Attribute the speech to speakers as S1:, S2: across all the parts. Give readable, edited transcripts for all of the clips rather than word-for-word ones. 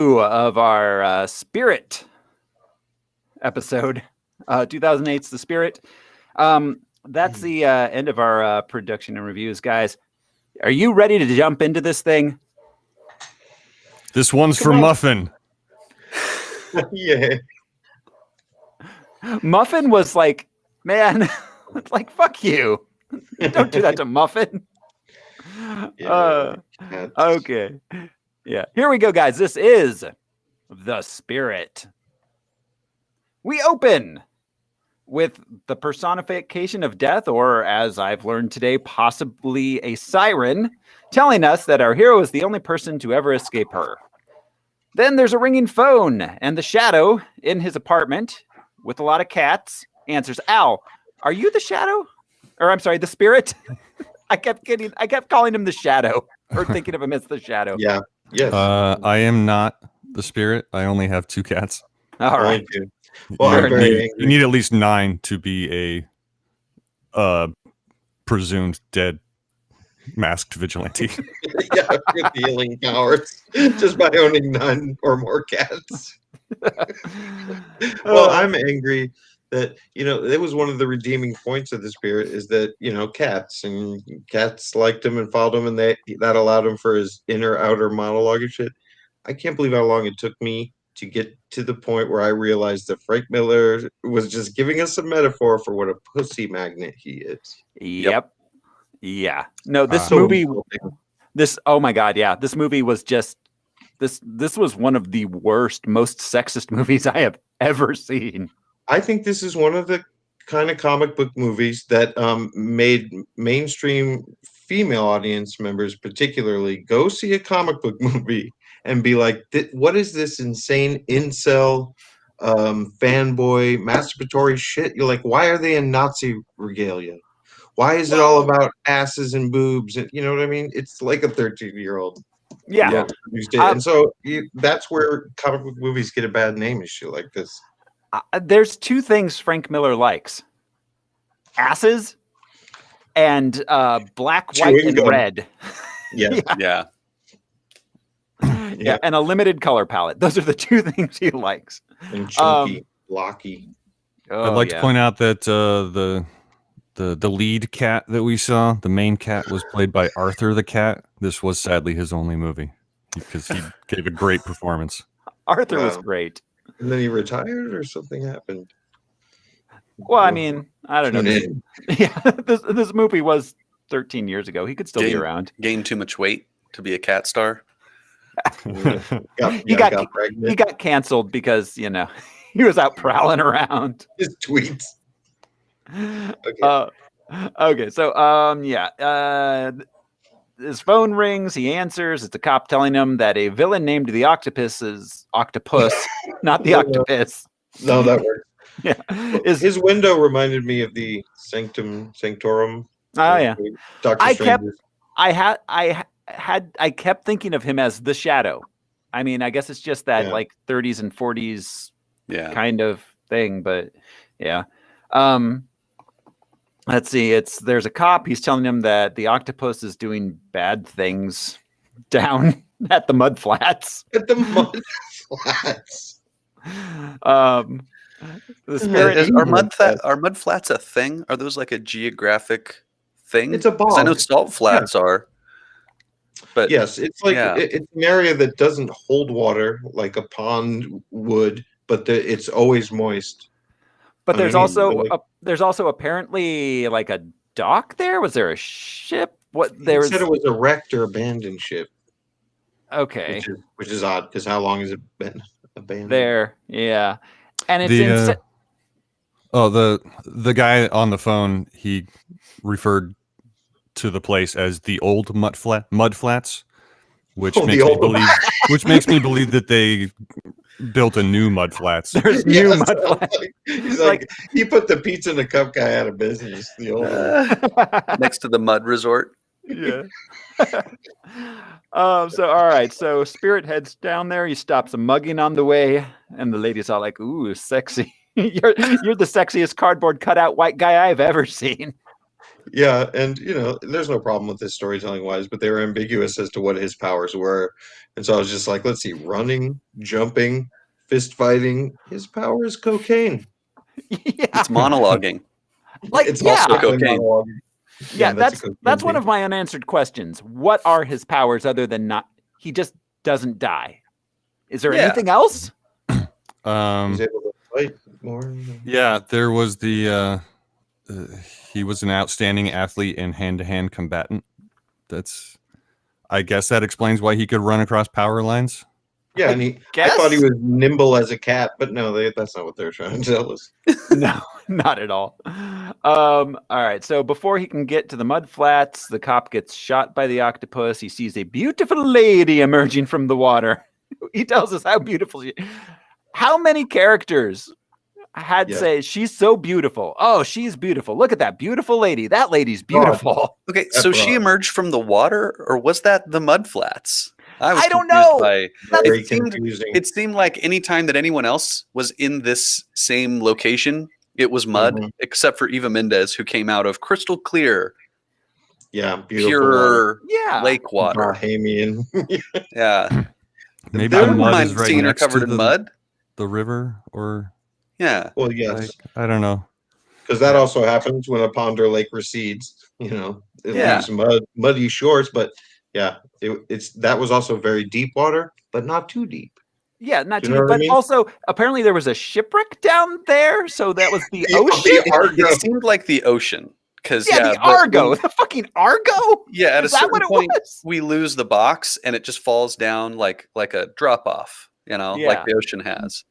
S1: Of our Spirit episode, 2008's The Spirit. That's the end of our production and reviews, guys. Are you ready to jump into this thing?
S2: This one's for Muffin.
S3: Yeah.
S1: Muffin was like, man, like, fuck you. Don't do that to Muffin. Okay. Yeah. Here we go, guys. This is The Spirit. We open with the personification of death, or as I've learned today, possibly a siren, telling us that our hero is the only person to ever escape her. Then there's a ringing phone, and the shadow in his apartment with a lot of cats answers, Al, are you the shadow? Or I'm sorry, the spirit? I kept calling him the shadow, or thinking of him as the shadow.
S3: Yeah. Yes.
S2: I am not the spirit. I only have 2 cats.
S1: All right.
S3: Well, I'm very
S2: You need at least 9 to be a presumed dead masked vigilante.
S3: Yeah, with healing powers just by owning 9 or more cats. Well, I'm angry that, it was one of the redeeming points of the Spirit is that, cats liked him and followed him, and that allowed him for his inner outer monologue and shit. I can't believe how long it took me to get to the point where I realized that Frank Miller was just giving us a metaphor for what a pussy magnet he is.
S1: Yep. Yeah. No, this movie, oh my God. Yeah. This movie was just, this was one of the worst, most sexist movies I have ever seen.
S3: I think this is one of the kind of comic book movies that made mainstream female audience members particularly go see a comic book movie and be like, what is this insane incel fanboy masturbatory shit? You're like, why are they in Nazi regalia? Why is it all about asses and boobs? And you know what I mean? It's like a 13-year-old.
S1: Yeah.
S3: And so that's where comic book movies get a bad name and shit like this.
S1: There's 2 things Frank Miller likes: asses and black, white, and red.
S3: Yeah.
S1: Yeah, and a limited color palette. Those are the 2 things he likes.
S3: And chunky, blocky.
S2: I'd like to point out that the lead cat that we saw, the main cat, was played by Arthur the cat. This was sadly his only movie because he gave a great performance.
S1: Arthur was great.
S3: And then he retired or something happened.
S1: Well, I mean, I don't know. Yeah, this movie was 13 years ago. He could still be around.
S4: Gained too much weight to be a cat star.
S1: He got canceled because, he was out prowling around.
S3: His tweets.
S1: Okay. So, his phone rings. He answers. It's a cop telling him that a villain named the Octopus, not the octopus.
S3: No, that works.
S1: Yeah.
S3: His window reminded me of the Sanctum Sanctorum.
S1: Oh yeah.
S3: Doctor
S1: I kept thinking of him as the Shadow. I mean, I guess it's just that like 30s and 40s kind of thing, but yeah. Let's see. There's a cop. He's telling him that the octopus is doing bad things down at the mud flats.
S3: At the mud flats.
S1: The Spirit.
S4: Are mud flats a thing? Are those like a geographic thing?
S3: It's a bog.
S4: I know salt flats are. But
S3: yes, it's like it's an area that doesn't hold water like a pond would, but it's always moist.
S1: But there's also apparently like a dock there. Was there a ship?
S3: Said it was a wrecked or abandoned ship.
S1: Okay,
S3: which is odd because how long has it been abandoned?
S1: There, yeah, and it's
S2: the guy on the phone, he referred to the place as the old mud flats, which makes me believe that they built a new mud flats.
S1: There's new mud flats.
S3: He's like he put the pizza in the cup guy out of business. The old
S4: next to the mud resort.
S1: Yeah. So all right. So Spirit heads down there. He stops a mugging on the way, and the lady's all like, "Ooh, sexy! You're the sexiest cardboard cutout white guy I've ever seen."
S3: Yeah, and there's no problem with this storytelling wise, but they were ambiguous as to what his powers were. And so I was just like, let's see, running, jumping, fist fighting. His power is cocaine.
S1: Yeah.
S4: It's monologuing.
S1: Like,
S3: It's
S1: yeah.
S3: also
S4: cocaine.
S3: monologuing.
S1: Yeah,
S3: that's
S1: that's one of my unanswered questions. What are his powers other than not he just doesn't die? Is there
S4: Yeah.
S1: anything else?
S3: He's able to fight more.
S2: Yeah, there was he was an outstanding athlete and hand-to-hand combatant. I guess that explains why he could run across power lines.
S3: Yeah, and I
S1: guess.
S3: thought he was nimble as a cat, but no, that's not what they're trying to tell us.
S1: No, not at all. All right. So before he can get to the mud flats, the cop gets shot by the octopus. He sees a beautiful lady emerging from the water. He tells us how beautiful she. How many characters had say she's so beautiful? Oh, she's beautiful. Look at that beautiful lady. That lady's beautiful.
S4: Okay,
S3: That's
S4: so she
S3: wrong.
S4: emerged from the water, or was that the mud flats?
S1: I don't
S4: confused
S1: know.
S3: Very
S4: it seemed
S3: confusing.
S4: It seemed like any time that anyone else was in this same location, it was mud,
S3: Mhm.
S4: except for Eva Mendes, who came out of crystal clear,
S3: Yeah, beautiful
S4: pure
S1: Yeah.
S4: lake water.
S3: Bahamian.
S4: Yeah,
S2: Maybe
S3: There
S2: the
S4: I wouldn't
S2: mud
S4: mind
S2: is right
S4: seeing her
S2: next to
S4: covered in mud.
S2: the river, or
S4: Yeah,
S3: Well, yes,
S2: like, I don't know.
S3: because that also happens when a pond or lake recedes. It
S4: Yeah.
S3: leaves muddy shores. But yeah, that was also very deep water, but not too deep.
S1: Yeah, not
S3: Do
S1: too
S3: you know
S1: deep,
S3: what I
S1: but
S3: mean?
S1: also apparently there was a shipwreck down there, so that was the
S3: The
S1: ocean.
S3: Argo.
S4: it seemed like the ocean because
S1: Yeah, the Argo, the fucking Argo.
S4: Yeah, at a
S1: Is that
S4: certain
S1: what it
S4: point,
S1: was?
S4: we lose the box and it just falls down like a drop off.
S1: Yeah.
S4: Like the ocean has.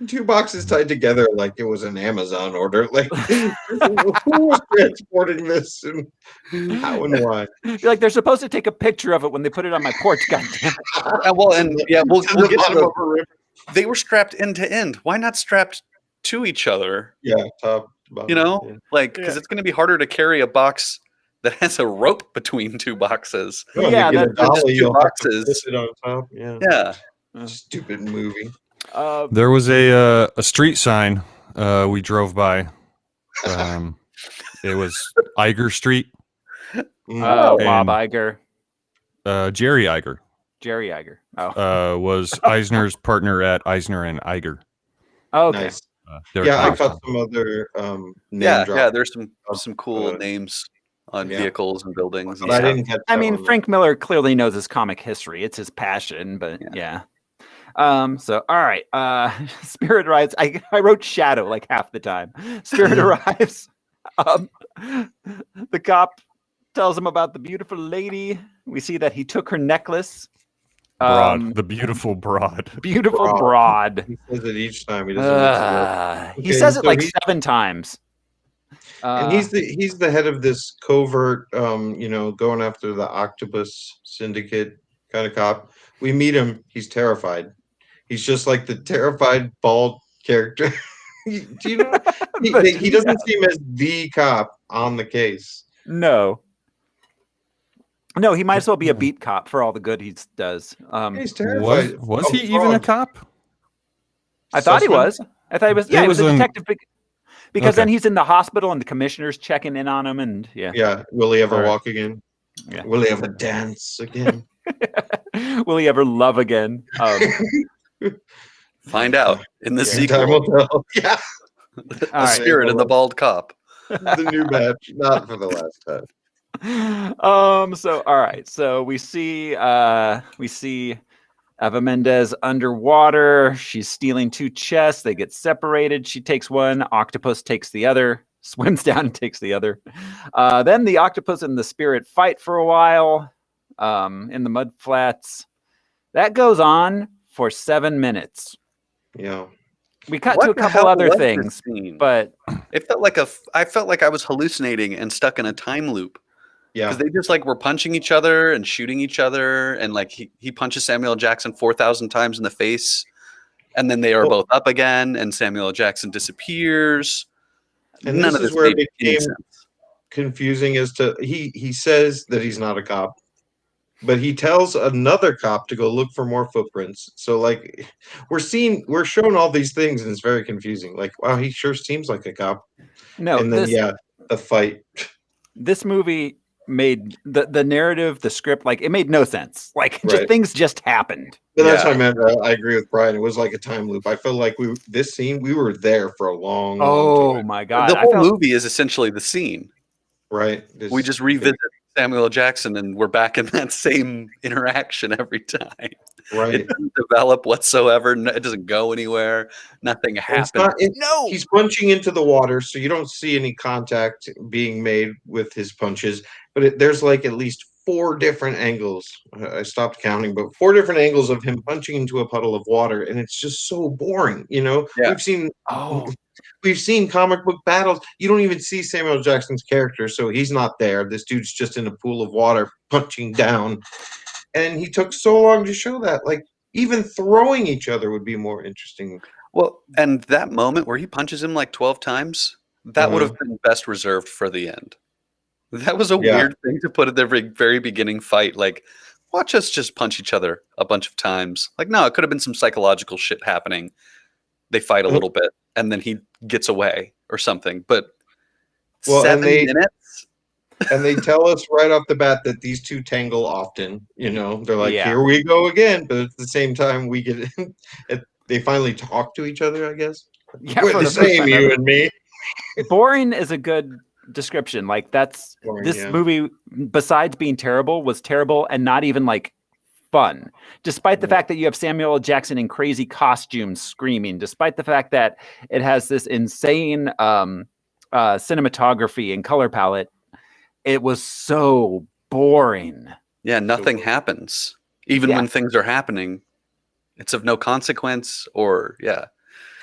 S3: Two boxes tied together like it was an Amazon order. Like who was transporting this and how and why?
S1: Like they're supposed to take a picture of it when they put it on my porch. Goddamn it.
S4: We'll
S3: To the
S4: get to
S3: bottom of a river.
S4: They were strapped end to end. Why not strapped to each other?
S3: Yeah, top to bottom. Yeah.
S4: Because it's going to be harder to carry a box that has a rope between two boxes.
S3: No,
S1: Yeah,
S3: you get a
S1: that's just
S3: dolly,
S4: two
S3: you'll have to
S4: boxes.
S3: put it on top. Yeah.
S4: Yeah,
S3: Stupid movie.
S2: There was a street sign we drove by. It was Iger Street.
S1: Bob
S2: And-
S1: Iger,
S2: Jerry Iger
S1: Jerry Iger. Oh,
S2: was Eisner's partner at Eisner and Iger.
S1: okay.
S3: Nice.
S2: They were
S3: Yeah, I
S2: close.
S3: caught some other name
S4: yeah.
S3: drop,
S4: There's some cool
S3: uh,
S4: names on
S3: yeah.
S4: vehicles and buildings. And
S3: but I
S4: stuff.
S3: didn't catch.
S1: I
S3: that
S1: mean,
S3: one.
S1: Frank Miller clearly knows his comic history. It's his passion, but yeah. So all right. Spirit arrives. I wrote shadow like half the time. Spirit arrives. The cop tells him about the beautiful lady. We see that he took her necklace.
S2: Broad, the beautiful broad.
S1: Beautiful broad.
S3: He says it each time. He doesn't.
S1: He
S3: Okay,
S1: says it
S3: so
S1: like
S3: he-
S1: 7 times.
S3: And he's the head of this covert, going after the octopus syndicate kind of cop. We meet him. He's terrified. He's just like the terrified bald character. Do you know? He doesn't seem as the cop on the case.
S1: No, he might as well be a beat cop for all the good he does.
S3: He's terrified.
S2: Was
S3: Oh,
S2: he even a
S3: fraud.
S2: cop?
S1: I thought he
S3: Sussman?
S1: was. I thought he was. Yeah,
S2: It
S1: he was
S2: was
S1: a
S2: an-
S1: detective because then
S2: Okay.
S1: he's in the hospital and the commissioner's checking in on him, and yeah.
S3: Yeah. Will he ever
S1: All right.
S3: walk again?
S1: Yeah.
S3: Will he ever dance again?
S1: Will he ever love again?
S4: Find out in the
S3: Yeah, time
S4: sequel.
S3: will tell. Yeah.
S4: The
S1: All right.
S4: Spirit and the Bald Cop.
S3: The new batch, not for the last time.
S1: So all right. So we see Eva Mendes underwater. She's stealing 2 chests. They get separated. She takes one. Octopus takes the other. Swims down and takes the other. Then the octopus and the spirit fight for a while in the mud flats. That goes on for 7 minutes.
S3: Yeah.
S1: We cut
S4: What
S1: to a
S4: the
S1: couple
S4: hell
S1: other
S4: was this
S1: things,
S4: scene?
S1: but
S4: It felt like I felt like I was hallucinating and stuck in a time loop.
S3: Yeah.
S4: Because they just like were punching each other and shooting each other, and like he punches Samuel L. Jackson 4,000 times in the face, and then they are both up again, and Samuel L. Jackson disappears.
S3: And
S4: None
S3: this
S4: of
S3: is
S4: this
S3: where it
S4: made any
S3: became
S4: sense.
S3: confusing as to he says that he's not a cop, but he tells another cop to go look for more footprints. So like we're shown all these things and it's very confusing. Like, wow, he sure seems like a cop.
S1: no,
S3: and then
S1: this,
S3: the fight.
S1: this movie made the narrative, the script, like it made no sense. Like just
S3: Right.
S1: things just happened.
S3: But that's
S4: Yeah.
S3: what I meant. I agree with Brian. It was like a time loop. I felt like this scene, we were there for a long
S1: Oh
S3: time.
S1: my god!
S4: The
S1: I
S4: whole
S1: felt
S4: movie is essentially the scene.
S3: Right.
S4: We just revisit Samuel L. Jackson, and we're back in that same interaction every time.
S3: right.
S4: It doesn't develop whatsoever. It doesn't go anywhere. Nothing
S3: It's
S4: happens.
S3: not,
S1: no.
S3: he's punching into the water, so you don't see any contact being made with his punches. But there's like at least 4 different angles. I stopped counting, but 4 different angles of him punching into a puddle of water, and it's just so boring. You know,
S4: Yeah.
S3: we've seen comic book battles. You don't even see Samuel Jackson's character, so he's not there. This dude's just in a pool of water punching down, and he took so long to show that. Like even throwing each other would be more interesting.
S4: Well, and that moment where he punches him like 12 times, that would have been best reserved for the end. That was a
S3: Yeah.
S4: weird thing to put at the very beginning fight. Like, watch us just punch each other a bunch of times. Like, no, it could have been some psychological shit happening. They fight a little bit, and then he gets away or something. But
S3: Well, and
S4: 7 minutes?
S3: And they tell us right off the bat that these two tangle often. You know, they're like,
S1: Yeah.
S3: "Here we go again," but at the same time, we get they finally talk to each other. I guess
S1: Yeah,
S3: we're
S1: for
S3: the
S1: the first
S3: same,
S1: time
S3: you
S1: ever.
S3: and me.
S1: Boring is a good description. Like that's
S3: Boring,
S1: this
S3: yeah.
S1: movie, besides being terrible, was terrible and not even like fun. Despite the
S3: Yeah.
S1: fact that you have Samuel L. Jackson in crazy costumes screaming, despite the fact that it has this insane cinematography and color palette, it was so boring.
S4: Yeah, nothing happens. Even
S1: Yeah.
S4: when things are happening, it's of no consequence or, yeah.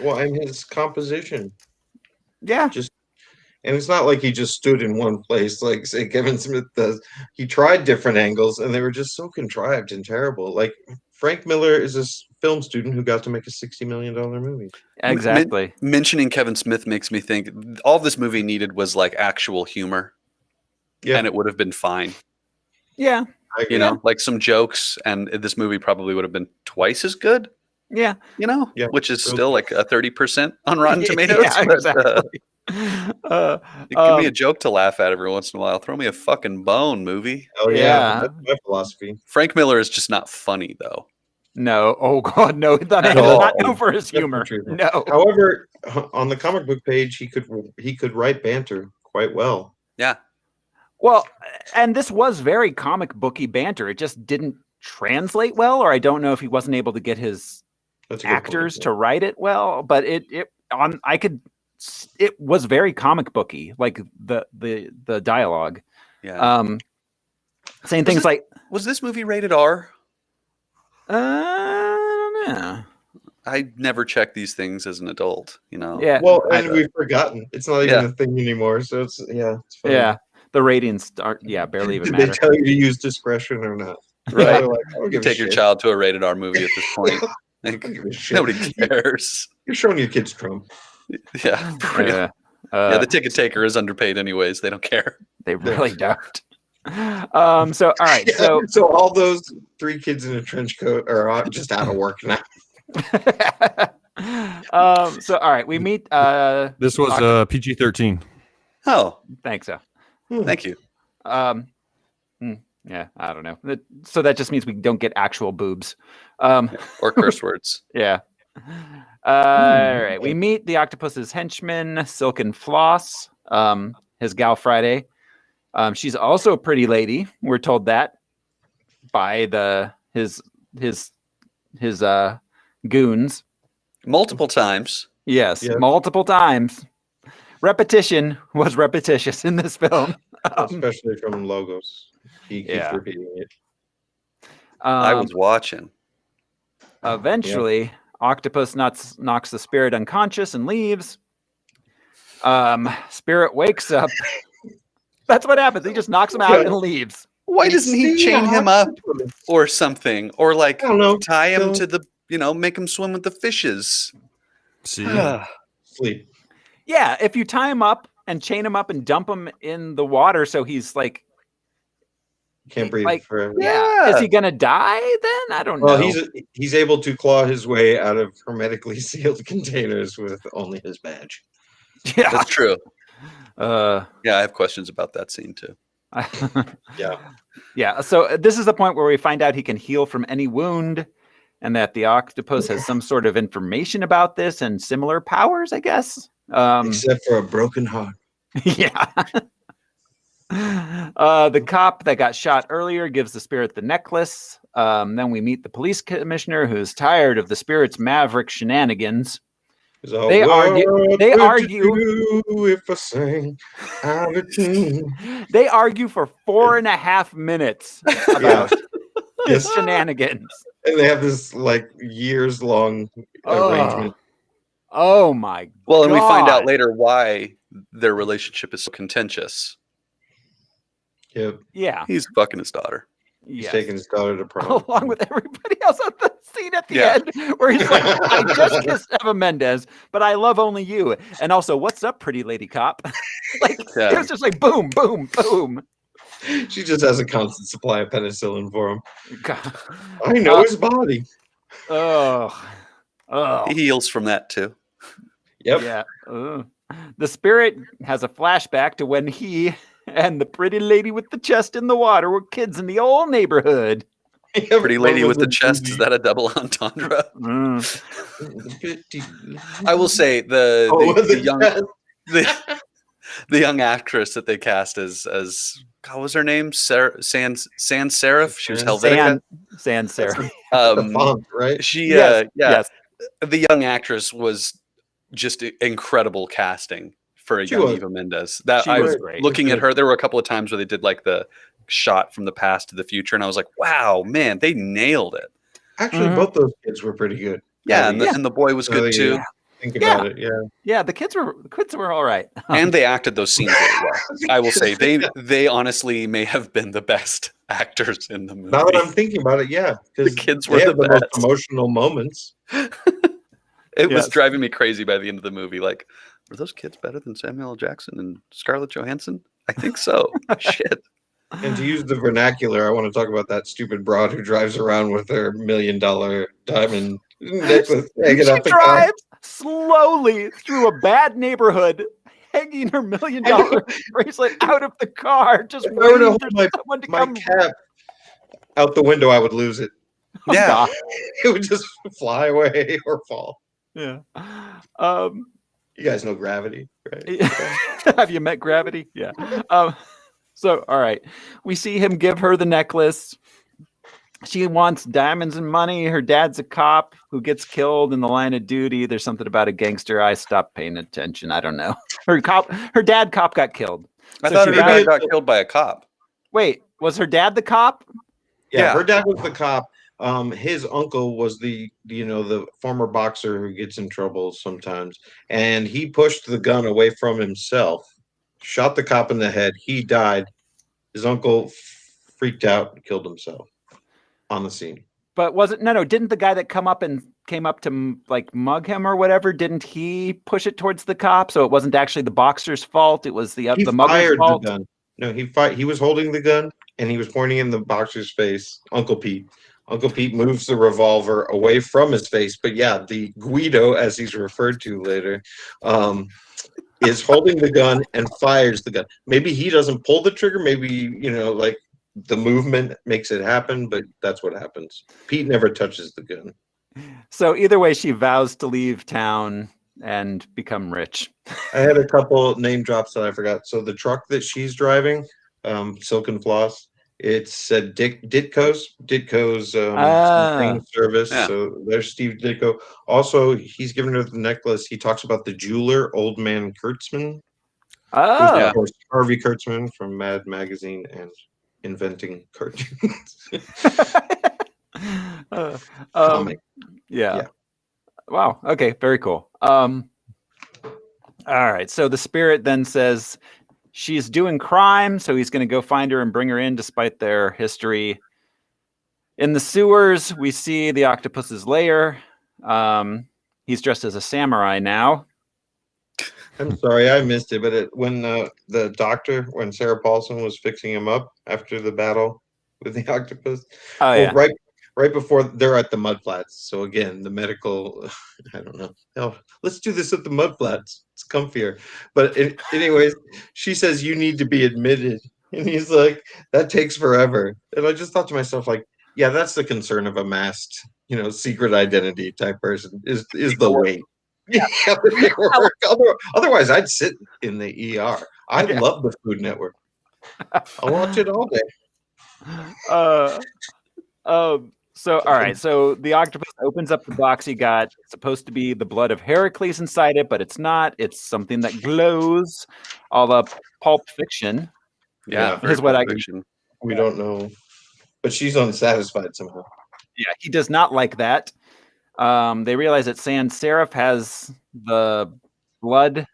S3: Well, and his composition.
S1: Yeah.
S3: And it's not like he just stood in one place like say Kevin Smith does. He tried different angles and they were just so contrived and terrible. Like Frank Miller is a film student who got to make a $60 million movie.
S1: Exactly.
S4: Mentioning Kevin Smith makes me think all this movie needed was like actual humor.
S3: Yeah.
S4: And it would have been fine.
S1: Yeah.
S3: I agree.
S4: You know, like some jokes, and this movie probably would have been twice as good,
S1: Yeah.
S4: you know,
S3: Yeah.
S4: which is still like a 30% on Rotten Tomatoes.
S1: Yeah,
S4: but,
S1: exactly.
S4: give me a joke to laugh at every once in a while. Throw me a fucking bone, movie.
S3: Oh yeah,
S1: Yeah.
S3: that's my philosophy.
S4: Frank Miller is just not funny, though.
S1: No. Oh God, no. He's not
S3: all.
S1: known for his
S3: That's
S1: humor.
S3: not true.
S1: No.
S3: However, on the comic book page, he could write banter quite well.
S4: Yeah.
S1: Well, and this was very comic booky banter. It just didn't translate well, or I don't know if he wasn't able to get his
S3: That's a good
S1: actors
S3: point.
S1: to write it well. But it was very comic booky, like the dialogue.
S4: Yeah.
S1: Saying things like,
S4: Was this movie rated R?
S1: I don't know.
S4: I never checked these things as an adult, you know?
S1: Yeah.
S3: Well,
S1: I-
S3: and we've forgotten. It's not even
S4: Yeah.
S3: a thing anymore. So it's it's funny.
S1: yeah. The ratings aren't. Yeah, barely even
S3: Did they
S1: matter.
S3: tell you to use discretion or not?
S4: Right.
S3: They're like, I don't give a
S4: Take your
S3: shit.
S4: child to a rated R movie at this point.
S3: I
S4: Like,
S3: don't give a shit.
S4: nobody cares.
S3: You're showing your kids Trump.
S4: Yeah. for real.
S1: Yeah.
S4: Yeah, the ticket taker is underpaid anyways. They don't care.
S1: They really don't. So all right.
S3: So,
S1: So
S3: all those 3 kids in a trench coat are just out of work now.
S1: so all right. We meet.
S2: This was PG-13.
S4: Oh,
S1: Thanks. So.
S4: thank you.
S1: Yeah. I don't know. So that just means we don't get actual boobs.
S4: Or curse words.
S1: Yeah. All right. We meet the octopus's henchman, Silken Floss, his gal Friday. She's also a pretty lady. We're told that by his goons.
S4: Multiple times.
S1: Yes,
S3: Yeah.
S1: multiple times. Repetition was repetitious in this film.
S3: Especially from Logos. He keeps
S1: Yeah.
S3: repeating it.
S4: I was watching.
S1: Eventually, Octopus knocks the spirit unconscious and leaves. Spirit wakes up. That's what happens. He just knocks him out
S3: Yeah.
S1: and leaves.
S4: Why doesn't he chain him up or something? Or like
S3: I don't know.
S4: tie him
S3: Still-
S4: to make him swim with the fishes.
S2: See,
S3: Sleep.
S1: Yeah, if you tie him up and chain him up and dump him in the water, so he's like,
S3: Can't breathe
S1: Like,
S3: forever.
S1: yeah,
S4: Yeah.
S1: is he gonna die then? I don't
S3: Well,
S1: know.
S3: he's able to claw his way out of hermetically sealed containers with only his badge.
S1: Yeah,
S4: That's true.
S1: Uh,
S4: Yeah, I have questions about that scene too.
S3: Yeah.
S1: yeah. So this is the point where we find out he can heal from any wound, and that the octopus has some sort of information about this and similar powers, I guess.
S3: Except for a broken heart.
S1: Yeah. The cop that got shot earlier gives the spirit the necklace. Then we meet the police commissioner, who's tired of the spirit's maverick shenanigans.
S3: So,
S1: They argue.
S3: what
S1: They
S3: would
S1: argue.
S3: you do if I sang out of tune?
S1: They argue for 4.5 minutes about his
S3: Yes.
S1: shenanigans.
S3: And they have this like years long arrangement.
S1: Oh my!
S4: Well, and we find out
S1: God.
S4: later why their relationship is so contentious.
S3: Yep.
S1: Yeah.
S4: He's fucking his daughter.
S3: He's
S1: Yes.
S3: taking his daughter to prom.
S1: Along with everybody else on the scene at the
S4: Yeah.
S1: end, where he's like, "I just kissed Eva Mendes, but I love only you." And also, "What's up, pretty lady cop?" Like it
S4: Yeah.
S1: was just like boom, boom, boom.
S3: She just has a constant supply of penicillin for him.
S1: God.
S3: I know his body.
S1: Oh, oh,
S4: He heals from that too.
S3: Yep.
S1: yeah. Ugh. The spirit has a flashback to when he and the pretty lady with the chest in the water were kids in the old neighborhood.
S4: Pretty lady with the chest, is that a double entendre?
S1: Mm.
S4: I will say the young
S3: chest.
S4: the young actress that they cast as what was her name? Sans Serif. She was Helvetica.
S1: Sans Sarah.
S3: The font, right?
S4: She
S1: Yes,
S4: yeah.
S1: yes.
S4: The young actress was just incredible casting for a
S3: She
S4: young
S3: was.
S4: Eva Mendes. That
S1: She
S4: I
S1: was
S4: was
S1: great.
S4: looking at her. There were a couple of times where they did like the shot from the past to the future, and I was like, "Wow, man, they nailed it."
S3: Actually,
S1: Mhm.
S3: both those kids were pretty good.
S4: Yeah,
S3: Yeah.
S4: and the boy was good too,
S3: Think about it. Yeah.
S1: Yeah, the kids were all right.
S4: and they acted those scenes really well. I will say they honestly may have been the best actors in the movie.
S3: Now that I'm thinking about it, yeah, because
S4: The kids
S3: they
S4: were
S3: have
S4: the
S3: the most
S4: best.
S3: emotional moments.
S4: It was
S1: Yes.
S4: driving me crazy by the end of the movie. Like, were those kids better than Samuel L. Jackson and Scarlett Johansson? I think so. Shit.
S3: And to use the vernacular, I want to talk about that stupid broad who drives around with her $1 million diamond necklace hanging
S1: She
S3: out the car.
S1: drives slowly through a bad neighborhood, hanging her $1 million bracelet out of the car, just
S3: If I were to
S1: waiting
S3: hold
S1: for someone to
S3: My
S1: come.
S3: cap out the window, I would lose it.
S4: Yeah.
S1: God.
S3: It would just fly away or fall.
S1: Yeah.
S3: You guys know Gravity, right?
S1: Have you met Gravity? Yeah. So, all right. We see him give her the necklace. She wants diamonds and money. Her dad's a cop who gets killed in the line of duty. There's something about a gangster. I stopped paying attention. I don't know. Her dad cop got killed.
S4: I
S1: So
S4: thought
S1: she
S4: her dad
S3: got-
S4: got killed by a cop.
S1: Wait, was her dad the cop?
S3: Yeah,
S4: Yeah.
S3: her dad was the cop. His uncle was the former boxer who gets in trouble sometimes, and he pushed the gun away from himself, shot the cop in the head. He died. His uncle freaked out and killed himself on the scene.
S1: But was it no? Didn't the guy that came up to like mug him or whatever? Didn't he push it towards the cop? So it wasn't actually the boxer's fault. It was the
S3: He
S1: mugger's
S3: fired the
S1: fault.
S3: gun. No, he was holding the gun and he was pointing in the boxer's face. Uncle Pete. Uncle Pete moves the revolver away from his face, but yeah, the Guido, as he's referred to later, is holding the gun and fires the gun. Maybe he doesn't pull the trigger. Maybe like the movement makes it happen, but that's what happens. Pete never touches the gun.
S1: So either way, she vows to leave town and become rich.
S3: I had a couple name drops that I forgot. So the truck that she's driving, Silk and Floss, it said Ditko's cleaning service.
S4: Yeah.
S3: So there's Steve Ditko. Also, he's given her the necklace. He talks about the jeweler, Old Man Kurtzman.
S1: Oh,
S3: Who's,
S4: Yeah.
S3: of course, Harvey Kurtzman from Mad Magazine and Inventing Cartoons. Comic.
S1: Yeah.
S3: Yeah.
S1: Wow. Okay. Very cool. All right. So the spirit then says she's doing crime, so he's going to go find her and bring her in, despite their history. In the sewers, we see the octopus's lair. He's dressed as a samurai now.
S3: I'm sorry, I missed it, but when when Sarah Paulson was fixing him up after the battle with the octopus,
S1: Oh yeah.
S3: right right before they're at the mud flats. So again, the medical, I don't know. Oh, let's do this at the mud flats. It's comfier. But anyways, she says you need to be admitted, and he's like, that takes forever. And I just thought to myself, like, yeah, that's the concern of a masked, secret identity type person is the wait. Yeah, otherwise I'd sit in the ER. I love the Food Network. I'll watch it all day.
S1: So, all right. So the octopus opens up the box he got. It's supposed to be the blood of Heracles inside it, but it's not. It's something that glows. All the Pulp Fiction.
S4: Yeah,
S1: is what I.
S3: We don't know, but she's unsatisfied somehow.
S1: Yeah, he does not like that. They realize that Sans Serif has the blood.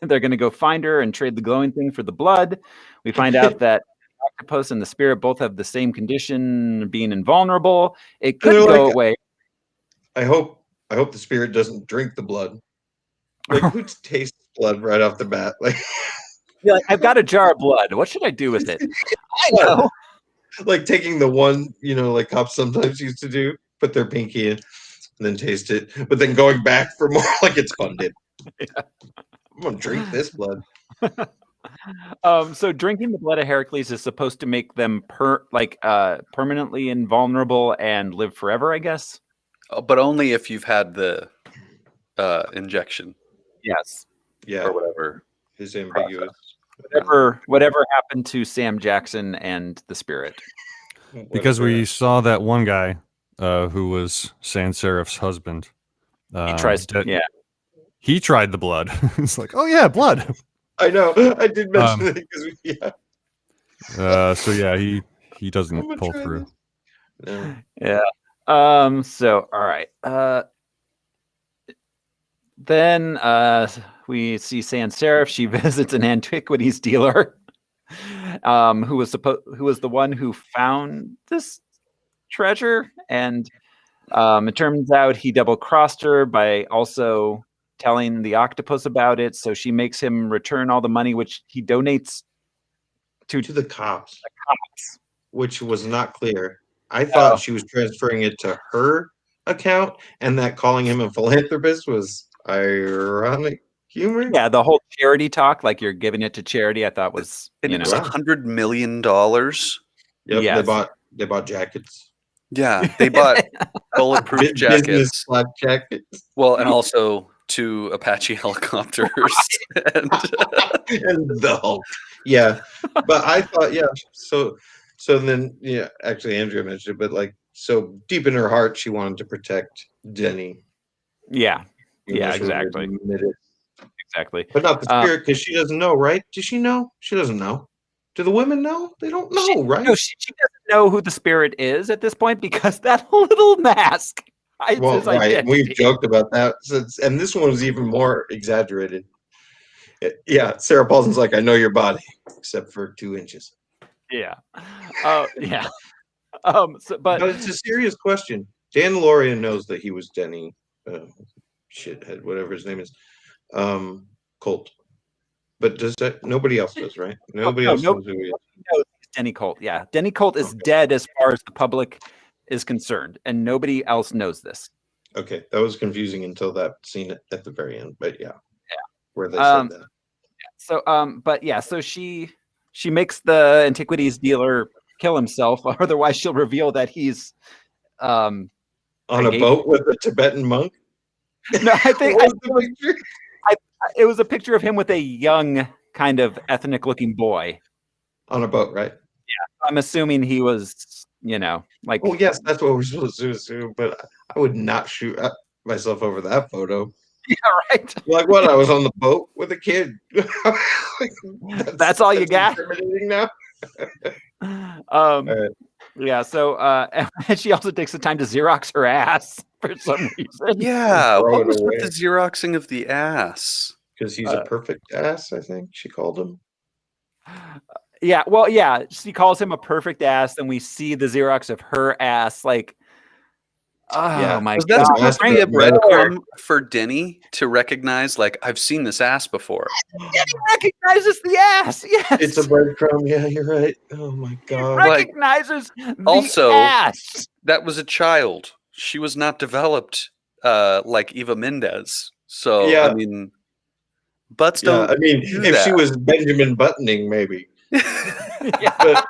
S1: They're going to go find her and trade the glowing thing for the blood. We find out that octopus and the spirit both have the same condition, being invulnerable. It could go away.
S3: I hope the spirit doesn't drink the blood. Like, who tastes blood right off the bat? Like,
S1: I've got a jar of blood. What should I do with it? I know.
S3: Like taking the one, like cops sometimes used to do, put their pinky in and then taste it, but then going back for more, like it's funded. Yeah. I'm gonna drink this blood.
S1: So drinking the blood of Heracles is supposed to make them permanently invulnerable and live forever, I guess.
S4: But only if you've had the injection.
S1: Yes.
S3: Yeah.
S4: Or whatever.
S3: Is ambiguous.
S1: Whatever happened to Sam Jackson and the spirit.
S2: Because we saw that one guy who was Sans Serif's husband.
S1: He tries to,
S2: He tried the blood. It's like, oh yeah, blood.
S3: I know. I did mention it because
S2: so yeah, he doesn't pull through.
S3: No.
S1: Yeah. So all right. Then we see Sans Serif. She visits an antiquities dealer, who was the one who found this treasure, and it turns out he double-crossed her by also telling the octopus about it. So she makes him return all the money, which he donates to
S3: the cops, which was not clear. I thought she was transferring it to her account, and that calling him a philanthropist was ironic humor.
S1: Yeah, the whole charity talk, like you're giving it to charity, I thought was
S4: it was $100 million.
S3: Yep,
S1: yes.
S3: They bought jackets.
S4: Yeah, they bought bulletproof jackets.
S3: Black jackets.
S4: Well, and also 2 Apache helicopters and
S3: the Hulk. Yeah, but I thought, so then, actually Andrea mentioned it, but like, so deep in her heart, she wanted to protect Denny.
S1: Yeah, exactly. Exactly.
S3: But not the spirit, because she doesn't know, right? Does she know? She doesn't know. Do the women know? They don't know, right?
S1: No, she doesn't know who the spirit is at this point because that little mask.
S3: Right. We've joked about that. And this one was even more exaggerated. Yeah, Sarah Paulson's like, I know your body, except for 2 inches.
S1: Yeah. Yeah. But
S3: it's a serious question. Dan Lorian knows that he was Denny, shithead, whatever his name is, Colt. But nobody else does, right? Nobody else knows who he is.
S1: Knows Denny Colt. Yeah, Denny Colt is dead as far as the public is concerned, and nobody else knows this.
S3: Okay, that was confusing until that scene at the very end. But where they said that.
S1: So she makes the antiquities dealer kill himself, otherwise she'll reveal that he's
S3: on a boat with a Tibetan monk.
S1: No, I think it was a picture of him with a young, kind of ethnic-looking boy
S3: on a boat, right?
S1: Yeah, I'm assuming he was, like.
S3: Oh yes, that's what we're supposed to assume. But I would not shoot myself over that photo.
S1: Yeah, right.
S3: Like what? I was on the boat with a kid.
S1: That's all you got.
S3: Now.
S1: Right. Yeah. So, and she also takes the time to Xerox her ass for some reason.
S4: Yeah. What was with the Xeroxing of the ass?
S3: Because he's a perfect ass. I think she called him.
S1: Yeah. Well, yeah. She calls him a perfect ass, and we see the Xerox of her ass. Like, Oh
S3: Yeah.
S1: my
S4: Was that
S1: god!
S3: That's
S4: supposed to be a
S3: right.
S4: breadcrumb for Denny to recognize? Like, I've seen this ass before.
S1: He recognizes the ass. Yes,
S3: It's a breadcrumb. Yeah, you're right. Oh my god.
S4: Like,
S1: recognizes the
S4: also-
S1: ass.
S4: That was a child. She was not developed like Eva Mendes. So
S3: Yeah.
S4: I mean, butts
S3: Yeah,
S4: don't.
S3: I mean,
S4: do
S3: if she
S4: that.
S3: was Benjamin Buttoning, maybe.
S1: Yeah.
S3: But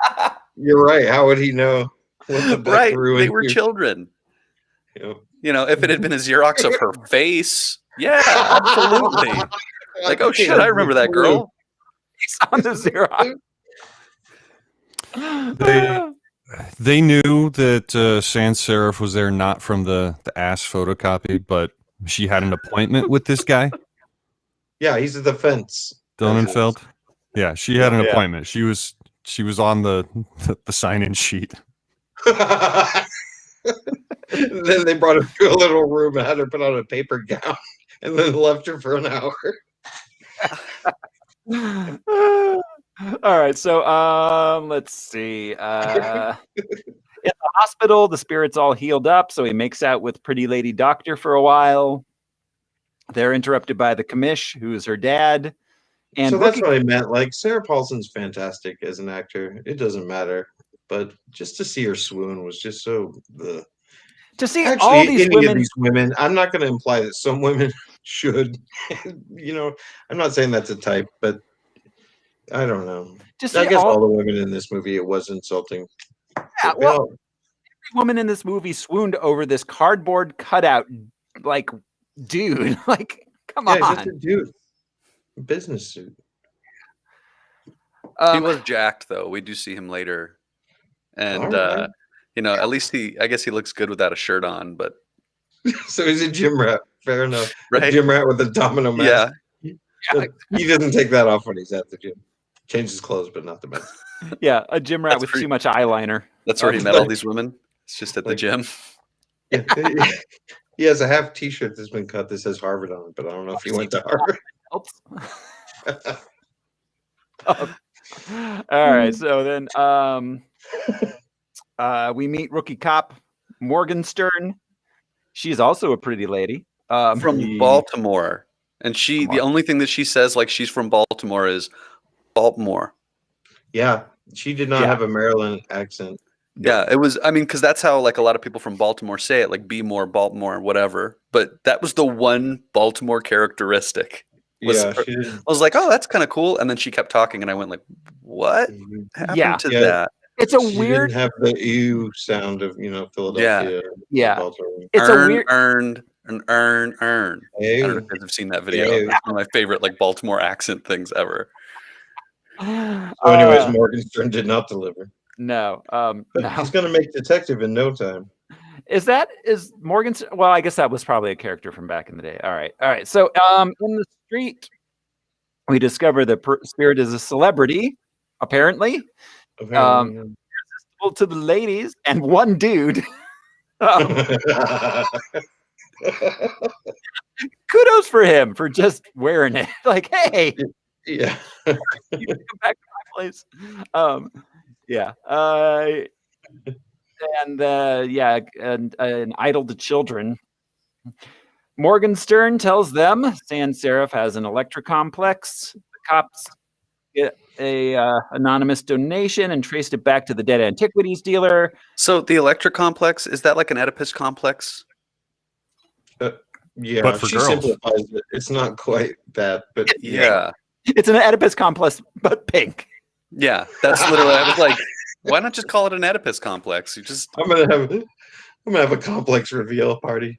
S3: you're right. How would he know what the butt
S4: Right,
S3: grew
S4: they were
S3: into?
S4: children.
S3: You know?
S4: You know, if it had been a Xerox of her face, yeah, absolutely. Like, oh shit, I remember that girl.
S1: He's on the Xerox.
S2: They knew that Sans Serif was there not from the ass photocopy, but she had an appointment with this guy,
S3: Yeah, he's at the fence.
S2: Donenfeld. Yeah, she had an
S1: Yeah.
S2: appointment. She was on the sign-in sheet.
S3: Then they brought her to a little room and had her put on a paper gown and then left her for an hour.
S1: All right, so let's see. In the hospital, the spirit's all healed up, so he makes out with pretty lady doctor for a while. They're interrupted by the commish, who is her dad. And
S3: So that's
S1: Rookie-
S3: what I meant. Like, Sarah Paulson's fantastic as an actor. It doesn't matter. But just to see her swoon was just so.
S1: to see
S3: Actually,
S1: all these
S3: any
S1: women.
S3: of these women, I'm not going to imply that some women should. I'm not saying that's a type, but I don't know.
S1: To see
S3: I guess
S1: all,
S3: all the women in this movie, it was insulting.
S1: yeah,
S3: They
S1: well,
S3: all-
S1: every woman in this movie swooned over this cardboard cutout, like, dude. Like, come
S3: yeah, he's
S1: on.
S3: just a dude. Business suit.
S4: He was jacked though. We do see him later, and
S3: Alright.
S4: at least I guess he looks good without a shirt on. But
S3: So he's a gym rat. Fair enough. A
S4: right,
S3: gym rat with a domino mask.
S4: yeah,
S3: But he doesn't take that off when he's at the gym. Changes clothes, but not the mask.
S1: Yeah, a gym rat
S4: That's
S1: with
S4: pretty-
S1: too much eyeliner.
S4: that's where he met all these women. It's just at the
S3: Like-
S4: gym.
S3: Yeah. He has a half T-shirt that's been cut that says Harvard on it, but I don't know if he went to Harvard.
S1: Helps. All right, so then we meet rookie cop Morgan Stern. She's also a pretty lady.
S4: From Baltimore, and the only thing that she says like she's from Baltimore is Baltimore.
S3: Yeah, she did not
S1: Yeah.
S3: have a Maryland accent.
S4: Yeah, it was. I mean, because that's how like a lot of people from Baltimore say it, like be more Baltimore, whatever. But that was the one Baltimore characteristic. Was
S3: Yeah,
S4: her-
S3: she didn't.
S4: I was like, oh, that's kind of cool. And then she kept talking, and I went like, what happened
S1: Yeah.
S4: to
S3: Yeah.
S4: that?
S1: It's a
S3: She
S1: weird.
S3: didn't have the ew sound of Philadelphia.
S1: Yeah.
S3: Baltimore.
S1: It's
S4: earn,
S1: a weird.
S4: earned, and earn. I don't know if
S3: Ew.
S4: you guys have seen that video.
S3: Ew.
S4: It's one of my favorite like Baltimore accent things ever.
S3: So, anyways,
S1: Uh,
S3: Morgan Stern did not deliver.
S1: no,
S3: But
S1: no.
S3: he's going to make detective in no time.
S1: Is Morgan? Well, I guess that was probably a character from back in the day. All right. So, in the street, we discover the spirit is a celebrity, apparently,
S3: Apparently.
S1: well, to the ladies and one dude. Kudos for him for just wearing it. Like, hey,
S3: yeah.
S1: you can come back to my place. Yeah. And an idol to children. Morgan Stern tells them Sans Serif has an electrocomplex. The cops get a anonymous donation and traced it back to the dead antiquities dealer.
S4: So the Electra complex, is that like an Oedipus complex?
S3: Yeah,
S2: But for
S3: she
S2: girls.
S3: simplifies it. It's not quite that, but
S4: Yeah.
S1: It's an Oedipus complex, but pink.
S4: Yeah. That's literally, I was like, why not just call it an Oedipus complex? You just,
S3: I'm gonna have a complex reveal party.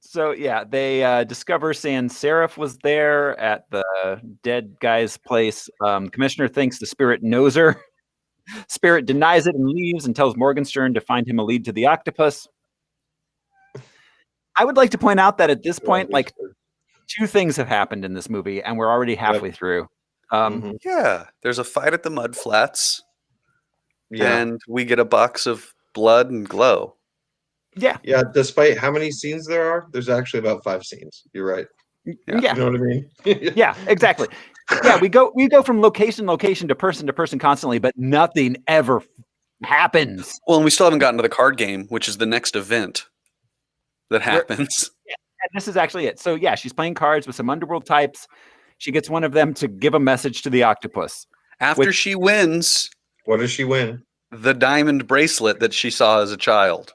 S1: So yeah, they discover Sans Serif was there at the dead guy's place. Commissioner thinks the spirit knows her. Spirit denies it and leaves and tells Morgenstern to find him a lead to the octopus. I would like to point out that at this point, like, two things have happened in this movie, and we're already halfway through.
S3: Mhm.
S4: yeah. There's a fight at the mud flats,
S3: Yeah,
S4: and we get a box of blood and glow.
S1: Yeah,
S3: yeah. Despite how many scenes there are, there's actually about 5 scenes. You're right.
S1: yeah,
S3: You know what I mean?
S1: yeah, exactly. Yeah, we go from location to person constantly, but nothing ever happens.
S4: Well, and we still haven't gotten to the card game, which is the next event that happens.
S1: And this is actually it. So yeah, she's playing cards with some underworld types. She gets one of them to give a message to the octopus.
S4: After she wins
S3: What does she win?
S4: the diamond bracelet that she saw as a child.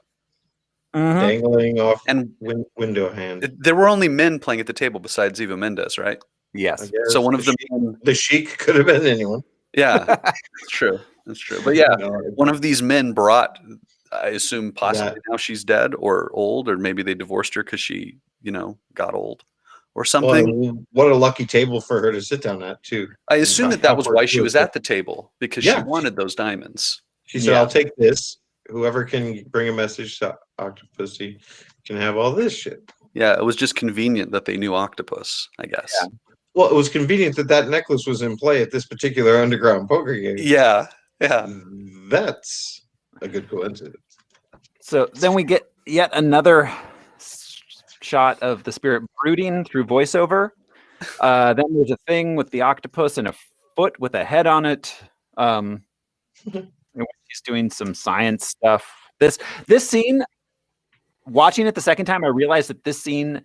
S1: Mhm.
S3: Dangling off
S4: And
S3: window hand.
S4: there were only men playing at the table besides Eva Mendes, right?
S3: I
S1: Yes.
S3: guess.
S4: So one of them,
S3: The Sheik could have been anyone.
S4: yeah, that's true. That's true. But yeah,
S3: No,
S4: one of these men brought, I assume possibly
S3: That-
S4: now she's dead or old, or maybe they divorced her because she, got old or something.
S3: well, what a lucky table for her to sit down at too.
S4: I assume that was why she was at the table, because she
S3: Yeah.
S4: wanted those diamonds.
S3: She said,
S1: Yeah.
S3: "I'll take this. Whoever can bring a message to Octopussy can have all this shit."
S4: Yeah, it was just convenient that they knew Octopus, I guess.
S1: Yeah.
S3: Well, it was convenient that necklace was in play at this particular underground poker game.
S4: Yeah. Yeah.
S3: That's a good coincidence.
S1: So then we get yet another shot of the spirit brooding through voiceover. Then there's a thing with the octopus and a foot with a head on it. And she's doing some science stuff. This scene, watching it the second time, I realized that this scene,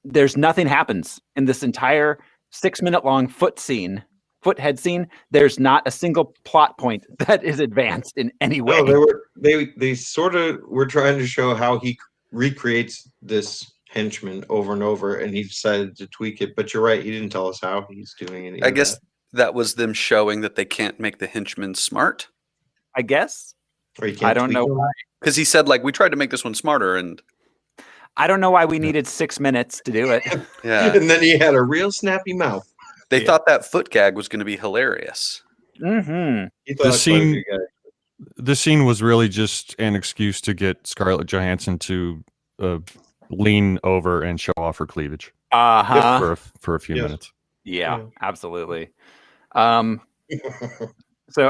S1: there's nothing happens in this entire 6-minute long foot head scene. There's not a single plot point that is advanced in any way.
S3: No, they sort of were trying to show how he recreates this henchman over and over, and he decided to tweak it. But you're right, he didn't tell us how he's doing it.
S4: I guess that was them showing that they can't make the henchmen smart.
S1: I guess.
S3: Or he can't
S1: I don't
S3: tweak
S1: know
S3: them.
S1: why.
S4: Because he said, like, we tried to make this one smarter, and
S1: I don't know why we needed 6 minutes to do it.
S4: yeah,
S3: And then he had a real snappy mouth.
S4: they thought that foot gag was going to be hilarious.
S1: Mm-hmm.
S3: He thought
S2: The
S3: it was a
S2: scene-
S3: good guy.
S2: The scene was really just an excuse to get Scarlett Johansson to lean over and show off her cleavage
S1: Uh-huh.
S2: for a few
S3: Yes.
S2: minutes.
S1: Yeah,
S3: Yeah.
S1: absolutely. So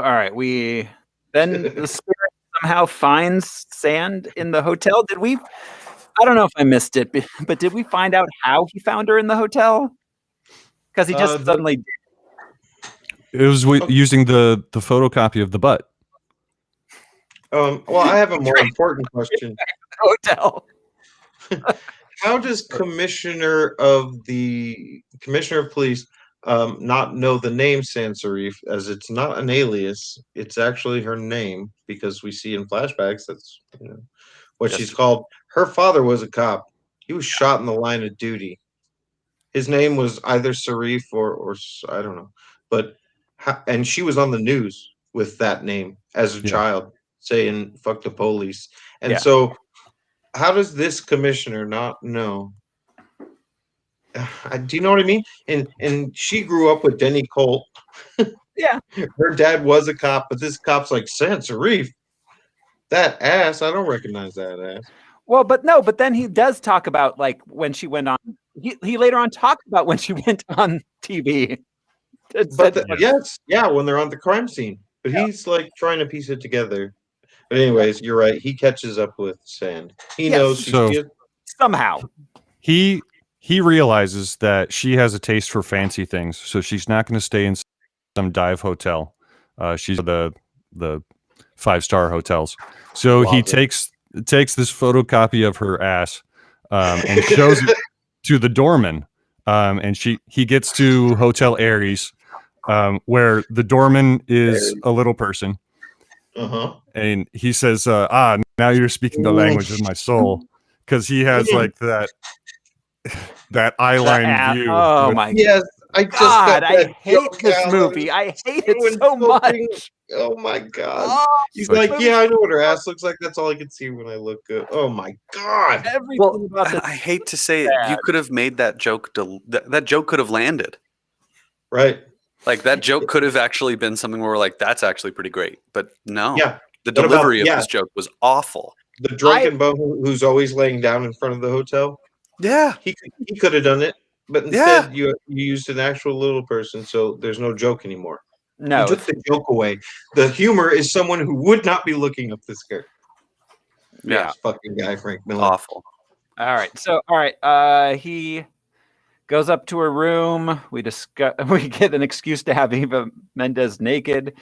S1: all right, then the spirit somehow finds Sand in the hotel. I don't know if I missed it, but did we find out how he found her in the hotel? Because he just suddenly
S2: It was using the photocopy of the butt.
S3: Well, I have a more important question.
S1: hotel.
S3: How does Commissioner of Police not know the name Sans Serif, as it's not an alias, it's actually her name, because we see in flashbacks that's what
S4: Yes.
S3: she's called. Her father was a cop. He was shot in the line of duty. His name was either Serif or I don't know, but and she was on the news with that name as a
S2: Yeah.
S3: child, saying "fuck the police." And
S1: Yeah.
S3: so, how does this commissioner not know? Do you know what I mean? And she grew up with Denny Colt.
S1: Yeah.
S3: Her dad was a cop, but this cop's like, Sans Serif. That ass, I don't recognize that ass.
S1: Well, but then he does talk about like when she went on. He later on talked about when she went on TV.
S3: Yes, yeah, when they're on the crime scene. But he's like trying to piece it together. But anyways, you're right. He catches up with Sand. He
S1: Yes.
S3: knows
S2: So-
S3: she is.
S1: somehow.
S2: He realizes that she has a taste for fancy things, so she's not going to stay in some dive hotel. She's the 5-star hotels. So he
S3: Love it.
S2: takes this photocopy of her ass and shows it to the doorman. And he gets to Hotel Aries, where the doorman is a little person,
S3: Uh-huh.
S2: and he says, now you're speaking the language of my soul, because he has like that eye line
S1: ass.
S2: view.
S1: Oh
S2: with-
S1: my
S3: Yes, I just
S1: God!
S3: got
S1: I
S3: that
S1: hate
S3: joke
S1: this
S3: out.
S1: movie. I hate
S3: Doing
S1: it so
S3: something-
S1: much.
S3: Oh my god.
S1: Oh,
S3: He's
S2: Like-
S3: like, yeah, I know what her ass looks like. That's all I can see when I look good. Oh my god.
S1: everything
S4: Well,
S1: about this.
S4: I hate to say it, you
S1: bad.
S4: could have made that joke. That joke could have landed.
S3: Right.
S4: Like that joke could have actually been something where we're like, that's actually pretty great. But no,
S3: Yeah.
S4: the
S3: What about-
S4: delivery of
S3: yeah.
S4: this joke was awful.
S3: The drunken bum who's always laying down in front of the hotel.
S4: Yeah.
S3: He could have done it, but instead you used an actual little person, so there's no joke anymore.
S1: No,
S3: You took the joke away. The humor is someone who would not be looking up this character.
S4: Yeah.
S3: This fucking guy, Frank Miller.
S4: Awful.
S1: all right. So, all right. Goes up to her room. We get an excuse to have Eva Mendes naked.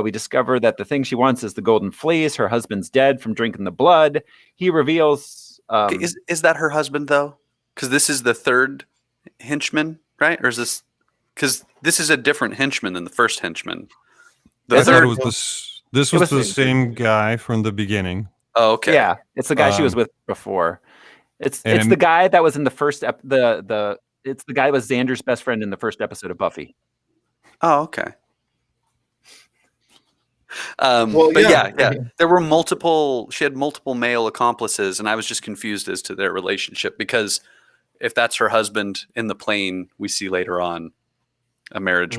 S1: We discover that the thing she wants is the golden fleece. Her husband's dead from drinking the blood. He reveals.
S4: Is that her husband though? Because this is the third henchman, right? Or is this? Because this is a different henchman than the first henchman.
S2: I thought it was this was the same guy from the beginning.
S4: Oh, okay.
S1: Yeah, it's the guy she was with before. It's the guy that was in the first it's the guy that was Xander's best friend in the first episode of Buffy.
S4: Oh, okay.
S3: Well,
S4: but
S3: yeah.
S4: yeah, there were multiple. She had multiple male accomplices, and I was just confused as to their relationship because if that's her husband in the plane, we see later on a marriage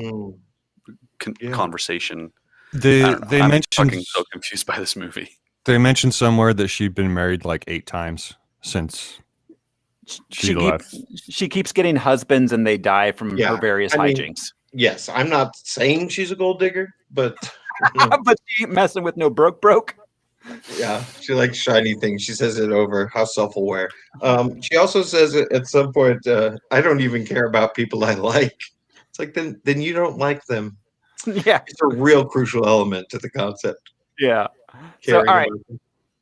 S4: conversation.
S2: They
S4: I'm
S2: mentioned
S4: fucking so confused by this movie.
S2: They mentioned somewhere that she'd been married like 8 times since she left.
S1: She keeps getting husbands, and they die from her various hijinks.
S3: Yes, I'm not saying she's a gold digger, but
S1: but she ain't messing with no broke.
S3: Yeah, she likes shiny things. She says it over. How self-aware. She also says it at some point, I don't even care about people I like. It's like, then you don't like them.
S1: Yeah.
S3: It's a real crucial element to the concept.
S1: Yeah. So, all right.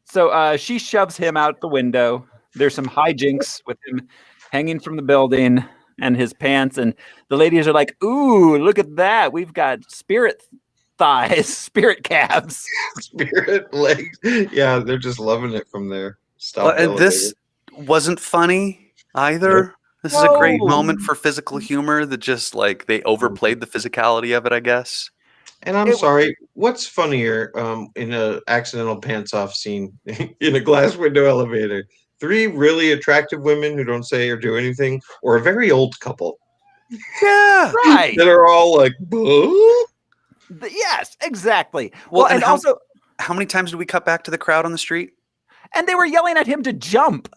S1: So she shoves him out the window. There's some hijinks with him hanging from the building and his pants. And the ladies are like, ooh, look at that. We've got spirit thighs, spirit calves.
S3: Spirit legs. Yeah, they're just loving it from there.
S4: And this wasn't funny either. Nope. This is a great moment for physical humor that just like they overplayed the physicality of it, I guess.
S3: And I'm sorry, what's funnier in an accidental pants off scene in a glass window elevator? 3 really attractive women who don't say or do anything, or a very old couple?
S1: Yeah, right.
S3: That are all like, "Boo?"
S1: Yes, exactly.
S4: Well, and also, how many times did we cut back to the crowd on the street?
S1: And they were yelling at him to jump.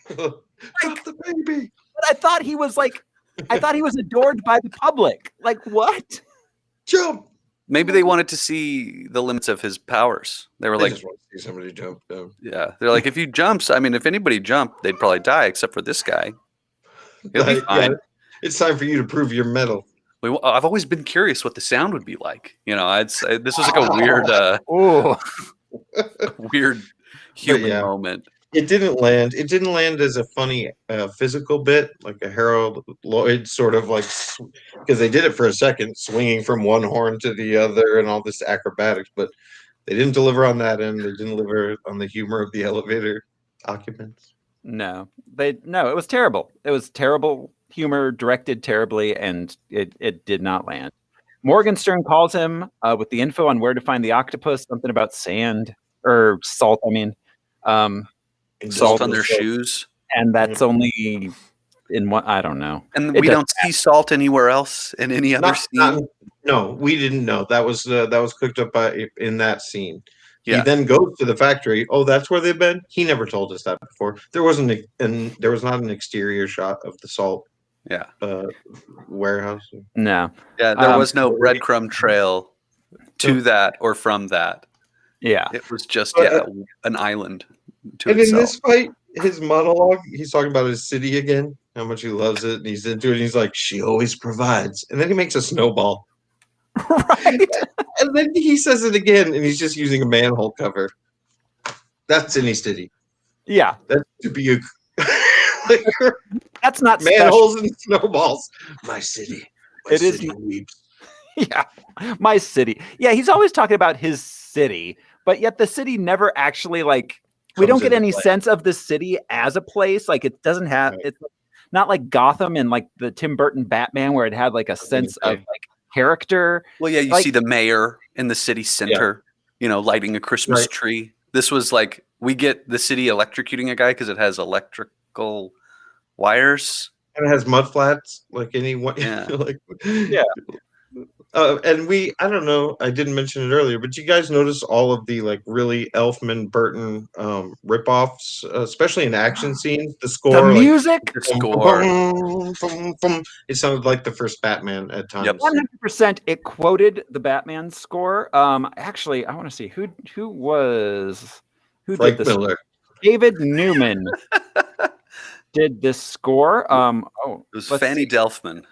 S3: Drop the baby.
S1: But I thought he was adored by the public. Like, what?
S3: Jump.
S4: Maybe they wanted to see the limits of his powers. They were like,
S3: just want to see somebody jump down.
S4: Yeah, they're like, if you jumps, I mean, if anybody jumped, they'd probably die, except for this guy. He'll be fine.
S3: Yeah, it's time for you to prove your mettle.
S4: I've always been curious what the sound would be like. You know, I'd say this was like a weird, weird human moment.
S3: It didn't land. It didn't land as a funny physical bit, like a Harold Lloyd sort of like, because they did it for a second, swinging from one horn to the other and all this acrobatics, but they didn't deliver on that end. They didn't deliver on the humor of the elevator occupants.
S1: No, it was terrible. It was terrible humor, directed terribly, and it did not land. Morgenstern calls him with the info on where to find the octopus, something about sand or salt. I mean,
S4: salt on their shoes,
S1: and that's only in one. I don't know.
S4: And we don't see salt anywhere else in any other scene.
S3: No, we didn't know that was cooked up in that scene.
S4: Yeah.
S3: He then goes to the factory. Oh, that's where they've been. He never told us that before. There was not an exterior shot of the salt.
S4: Yeah.
S3: Warehouse.
S1: No.
S4: Yeah, there was no breadcrumb trail to that or from that.
S1: Yeah.
S4: It was just an island to
S3: and
S4: itself.
S3: In this fight, his monologue, he's talking about his city again, how much he loves it, and he's into it. And he's like, "She always provides," and then he makes a snowball.
S1: Right.
S3: And then he says it again, and he's just using a manhole cover. That's any city.
S1: Yeah.
S3: That's to be a.
S1: That's not
S3: manholes and snowballs. My city.
S1: It is.
S3: Weeps.
S1: Yeah, my city. Yeah, he's always talking about his city, but yet the city never actually we don't get any sense of the city as a place. Like it doesn't have. Right. It's not like Gotham and like the Tim Burton Batman where it had like a sense of like character.
S4: Well, yeah, you see the mayor in the city center, lighting a Christmas tree. This was like we get the city electrocuting a guy because it has electrical wires
S3: and it has mud flats like anyone.
S1: Yeah.
S3: And I don't know, I didn't mention it earlier, but you guys notice all of the like really Elfman Burton ripoffs, especially in action scenes. The score,
S1: the music,
S4: the score.
S3: It sounded like the first Batman at times.
S1: Yep. 100%. It quoted the Batman score. Actually, I want to see who
S3: Frank
S1: did this.
S3: Miller.
S1: David Newman did this score.
S4: It was
S1: let's
S4: Fanny
S1: see.
S4: Delfman.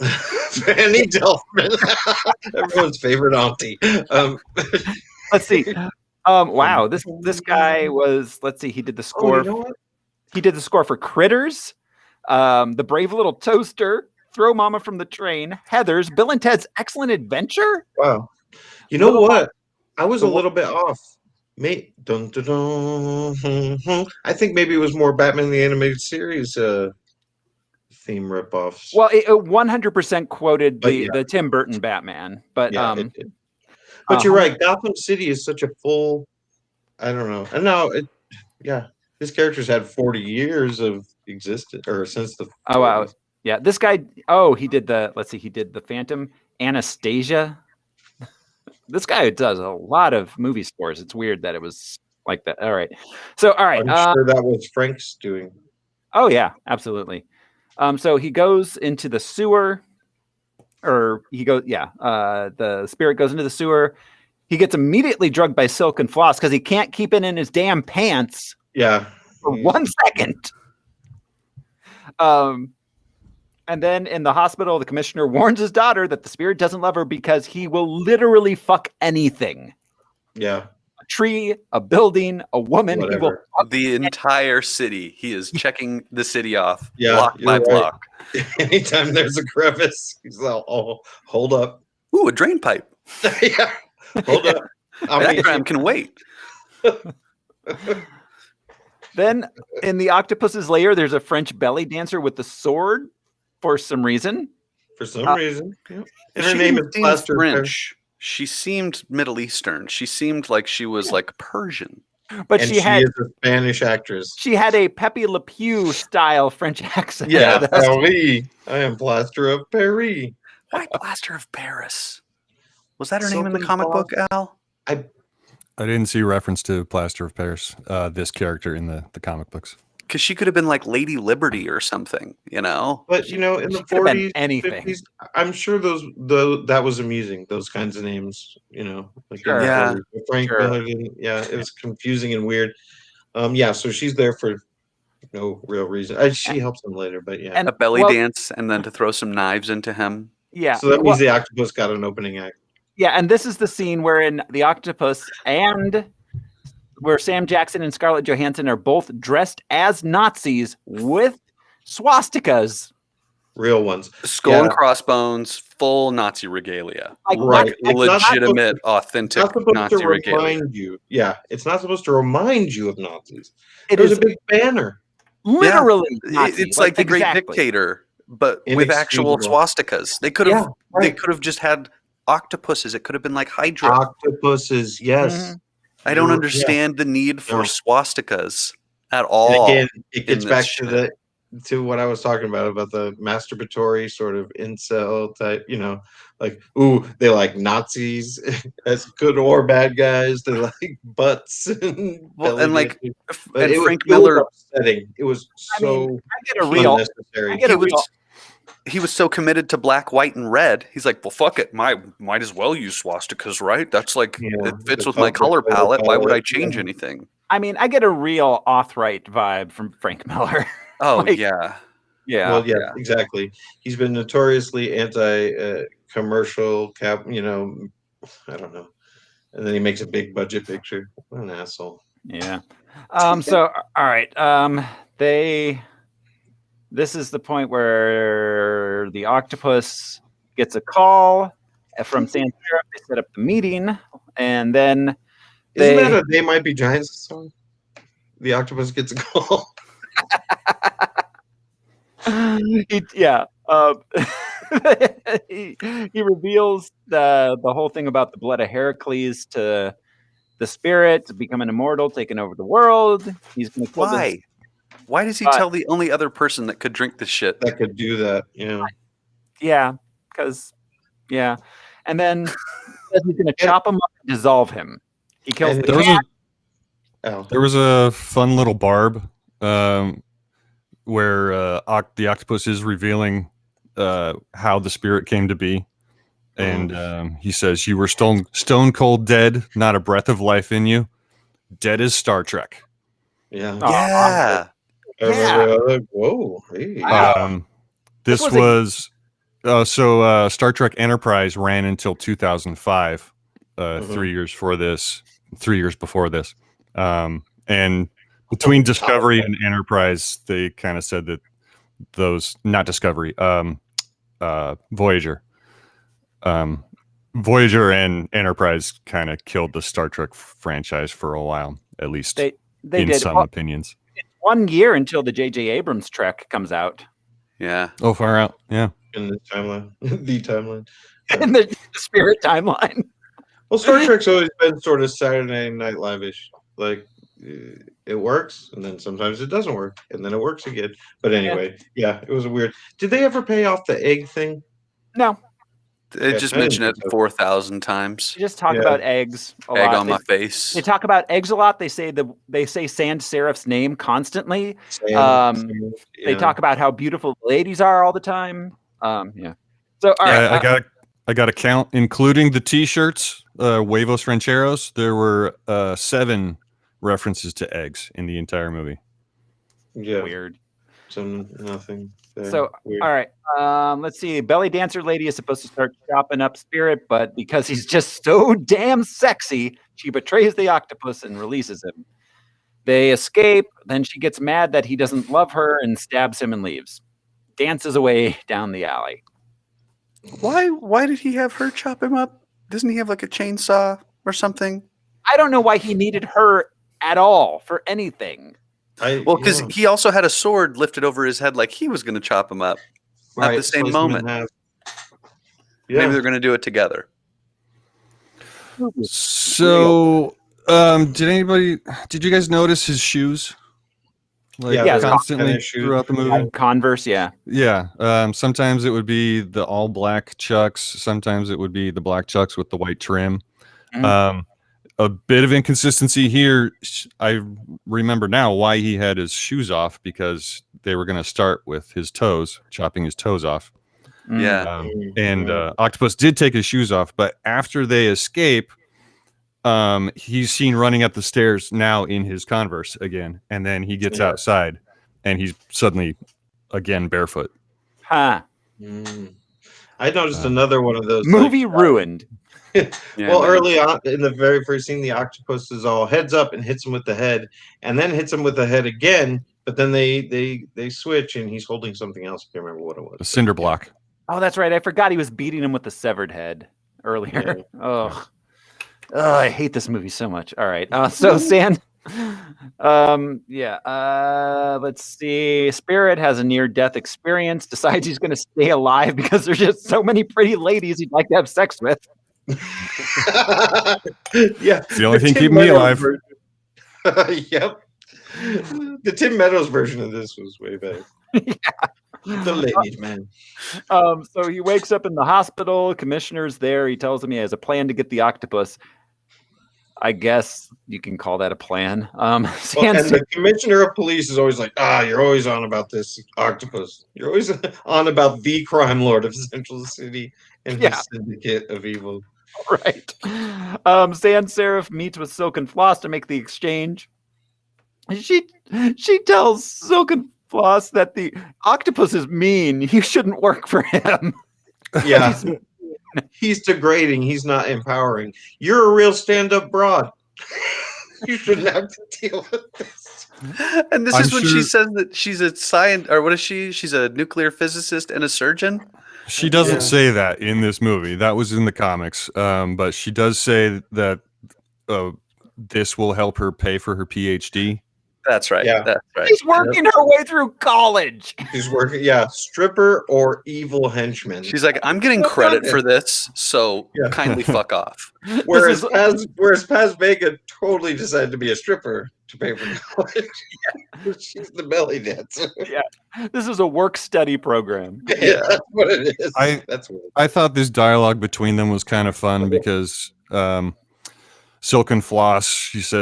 S3: Fanny Delfman, everyone's favorite auntie.
S1: Let's see. Wow, this guy was. Let's see. He did the score.
S3: you know what?
S1: He did the score for Critters, The Brave Little Toaster, Throw Mama from the Train, Heathers, Bill and Ted's Excellent Adventure.
S3: Wow. You know what? I was a little bit off. Dun, dun, dun. I think maybe it was more Batman the Animated Series theme ripoffs.
S1: Well, it 100% quoted
S3: But yeah.
S1: the Tim Burton Batman, but
S3: yeah, it did. But you're right. Gotham City is such a full. I don't know. And now, his characters had 40 years of existence, or since the.
S1: Oh wow, yeah. This guy. Oh, he did the. Let's see. He did the Phantom, Anastasia. This guy does a lot of movie scores. It's weird that it was like that. All right. So, all right.
S3: I'm sure that was Frank's doing.
S1: Oh yeah, absolutely. So he goes into the sewer, or he goes. Yeah. The spirit goes into the sewer. He gets immediately drugged by Silk and Floss because he can't keep it in his damn pants
S3: Yeah.
S1: for 1 second. And then in the hospital, the commissioner warns his daughter that the spirit doesn't love her because he will literally fuck anything.
S3: Yeah.
S1: A tree, a building, a woman. He will
S3: Whatever.
S1: fuck
S4: The entire city. He is checking the city off
S3: Yeah,
S4: block by
S3: you're right.
S4: block.
S3: Anytime there's a crevice, he's like, "Oh, hold up."
S4: Ooh, a drain pipe.
S3: Yeah. Hold up.
S4: That crime can wait.
S1: Then in the octopus's lair, there's a French belly dancer with the sword for some reason.
S3: For some reason. Yeah. And
S4: She
S3: her name is
S4: didn't seem
S3: Plaster
S4: French. She seemed Middle Eastern. She seemed like she was like Persian.
S1: But
S3: And
S1: she had
S3: is a Spanish actress.
S1: she had a Pepe Le Pew style French accent.
S4: Yeah.
S3: Paris. I am Plaster of Paris.
S4: Why Plaster of Paris? Was that her name in the
S3: Something
S4: comic book, Al?
S2: I didn't see reference to Plaster of Paris, this character in the comic books.
S4: Because she could have been like Lady Liberty or something, you know?
S3: But in the
S1: She could have been
S3: 40s,
S1: anything.
S3: 50s, I'm sure that was amusing. Those kinds of names, like
S1: Sure.
S4: Yeah.
S3: Frank
S1: Sure.
S3: Miller. It was confusing and weird. So she's there for no real reason. She helps him later, but yeah.
S1: And
S4: A belly
S1: well,
S4: dance and then to throw some knives into him.
S1: Yeah.
S3: So that
S1: well,
S3: means the octopus got an opening act.
S1: yeah, and this is the scene wherein the octopus and where Sam Jackson and Scarlett Johansson are both dressed as Nazis with swastikas.
S3: Real ones.
S4: Skull
S3: Yeah.
S4: and crossbones, full Nazi regalia.
S1: Like,
S3: Right.
S1: not-
S4: Legitimate,
S3: It's
S4: authentic
S3: not supposed
S4: Nazi
S3: to
S4: regalia.
S3: remind you. Yeah, it's not supposed to remind you of Nazis.
S1: It
S3: There's
S1: is
S3: a big banner.
S1: literally Nazi.
S4: It's like the Great
S1: exactly.
S4: Dictator, but with actual
S3: Inexcusable.
S4: swastikas. They could have
S3: Yeah, right.
S4: they could have just had octopuses. It could have been like Hydra.
S3: Octopuses, yes.
S1: Mhm.
S4: I don't
S3: You're-
S4: understand the need for
S3: No.
S4: swastikas at
S3: And
S4: all.
S3: again, it gets
S4: in
S3: back
S4: this
S3: to what I was talking about the masturbatory sort of incel type, like, ooh, they like Nazis as good or bad guys. They like butts and
S4: Well,
S3: belly
S4: and like,
S3: dancers. But
S4: and
S3: it was
S4: Frank
S3: so
S4: Miller,
S3: upsetting. It was
S1: I mean,
S3: so
S1: I get a real
S3: unnecessary.
S1: I get a real
S4: he was so committed to black, white, and red. He's like, well, fuck it. Might as well use swastikas, right? That's like
S3: Yeah,
S4: it fits
S3: the
S4: with my color
S3: color
S4: palette. Why would I
S3: palette,
S4: change
S3: yeah.
S4: anything?
S1: I mean, I get a real Authright vibe from Frank Miller.
S4: Oh
S1: Like,
S4: yeah.
S1: Yeah.
S3: Well, yeah,
S4: yeah.
S3: exactly. He's been notoriously anti-commercial cap. I don't know. And then he makes a big budget picture. What an asshole.
S1: Yeah. So all right. This is the point where the octopus gets a call from Sans Serif. They set up the meeting, and then
S3: Isn't that a They Might Be Giants song? The octopus gets a call.
S1: he reveals the whole thing about the blood of Heracles to the spirit becoming immortal, taking over the world. He's going to kill
S4: Why? Why does he tell the only other person that could drink this shit?
S3: That could do that.
S1: Yeah, because and then he's going to chop him up and dissolve him. He kills
S3: And
S1: the
S2: There was
S1: cat.
S2: there was a fun little barb where the octopus is revealing how the spirit came to be. And he says, "You were stone cold dead, not a breath of life in you. Dead as Star Trek."
S3: Yeah.
S1: Oh,
S4: Yeah.
S3: I remember, like, whoa, hey.
S1: Wow.
S2: This
S1: This
S2: was Star Trek Enterprise ran until 2005, 3 years for this, 3 years before this. And between Discovery and Enterprise, they kind of said that those, not Discovery, Voyager. Voyager and Enterprise kind of killed the Star Trek franchise for a while, at least
S1: They
S2: in
S1: did.
S2: some
S1: Well,
S2: opinions.
S1: 1 year until the J.J. Abrams Trek comes out
S4: Yeah.
S2: Oh, far out. Yeah.
S3: In the timeline, the timeline.
S1: in the Spirit timeline.
S3: Well, Star Trek's always been sort of Saturday Night Live-ish. Like, it works, and then sometimes it doesn't work, and then it works again. But anyway, yeah, it was a weird. Did they ever pay off the egg thing?
S1: No,
S4: They
S3: Yeah,
S4: just
S3: I didn't
S4: mentioned it
S3: think so.
S4: 4,000 times.
S1: they just talk
S3: Yeah.
S1: about eggs a
S4: Egg
S1: lot.
S4: on my face.
S1: They talk about eggs a lot. They say Sans Serif's name constantly.
S3: Sam,
S1: They
S3: yeah.
S1: talk about how beautiful the ladies are all the time. Yeah. So all
S2: Yeah,
S1: right,
S2: I got a count, including the T-shirts, Huevos Rancheros. There were 7 references to eggs in the entire movie.
S3: Yeah,
S1: weird.
S3: so nothing. there.
S1: So
S3: Weird.
S1: all right, let's see. Belly dancer lady is supposed to start chopping up Spirit, but because he's just so damn sexy, she betrays the octopus and releases him. They escape. Then she gets mad that he doesn't love her and stabs him and leaves. Dances away down the alley.
S4: Why did he have her chop him up? Doesn't he have like a chainsaw or something?
S1: I don't know why he needed her at all for anything.
S4: Well, because
S3: yeah,
S4: he also had a sword lifted over his head like he was going to chop him up. At the same
S3: supposed to
S4: moment.
S3: have-
S4: Maybe
S3: Yeah,
S4: they're going to do it together.
S2: So, did you guys notice his shoes? Like,
S3: Yeah,
S1: the
S2: constantly
S3: tennis shoes.
S2: throughout the movie?
S1: Converse, yeah.
S2: Yeah. Sometimes it would be the all black Chucks. Sometimes it would be the black Chucks with the white trim.
S1: Mhm.
S2: A bit of inconsistency here. I remember now why he had his shoes off, because they were going to start with his toes, chopping his toes off.
S1: Mm.
S4: Yeah.
S2: And Octopus did take his shoes off, but after they escape, he's seen running up the stairs now in his Converse again, and then he gets
S3: Yeah.
S2: outside, and he's suddenly again barefoot.
S1: Huh.
S3: I noticed another one of those
S1: Movie
S3: like,
S1: ruined.
S4: Yeah,
S3: well,
S4: man.
S3: early on in the very first scene, the octopus is all heads up and hits him with the head, and then hits him with the head again. But then they switch, and he's holding something else. I can't remember what it
S2: A
S3: was.
S2: cinder block.
S1: Oh, that's right. I forgot he was beating him with the severed head earlier. Oh, I hate this movie so much. All right. So Let's see. Spirit has a near-death experience, decides he's going to stay alive because there's just so many pretty ladies he'd like to have sex with.
S3: Yeah,
S2: It's the only thing
S3: Tim
S2: keeping me
S3: Meadows
S2: alive.
S3: version- Yep. The Tim Meadows version of this was way better. The ladies, man.
S1: So he wakes up in the hospital. Commissioner's there. He tells him he has a plan to get the octopus. I guess you can call that a plan.
S3: Well,
S1: Sans-
S3: and the commissioner of police is always like, you're always on about this octopus. You're always on about the crime lord of Central City and
S1: Yeah.
S3: his syndicate of evil.
S1: right. Sans Serif meets with Silk and Floss to make the exchange. She tells Silk and Floss that the octopus is mean. You shouldn't work for him.
S3: Yeah. He's degrading. He's not empowering. You're a real stand-up broad. You shouldn't have to deal with this.
S4: And this
S2: I'm
S4: is when she
S2: sure-
S4: says that she's a scientist, or what is she? She's a nuclear physicist and a surgeon.
S2: She doesn't
S3: Yeah.
S2: say that in this movie. That was in the comics. But she does say that this will help her pay for her PhD.
S4: That's right.
S3: Yeah.
S4: That's right.
S1: She's working her way through college.
S3: He's working, stripper or evil henchman.
S4: She's like, I'm getting
S3: Well,
S4: credit
S3: okay.
S4: for this, so
S3: Yeah.
S4: kindly fuck off.
S3: whereas
S1: This
S3: Paz Vega totally decided to be a stripper to pay for college. She's the belly dancer.
S1: This is a work study program.
S3: Yeah, that's what it is. That's what
S2: I thought this dialogue between them was kind of fun because Silk and Floss, she's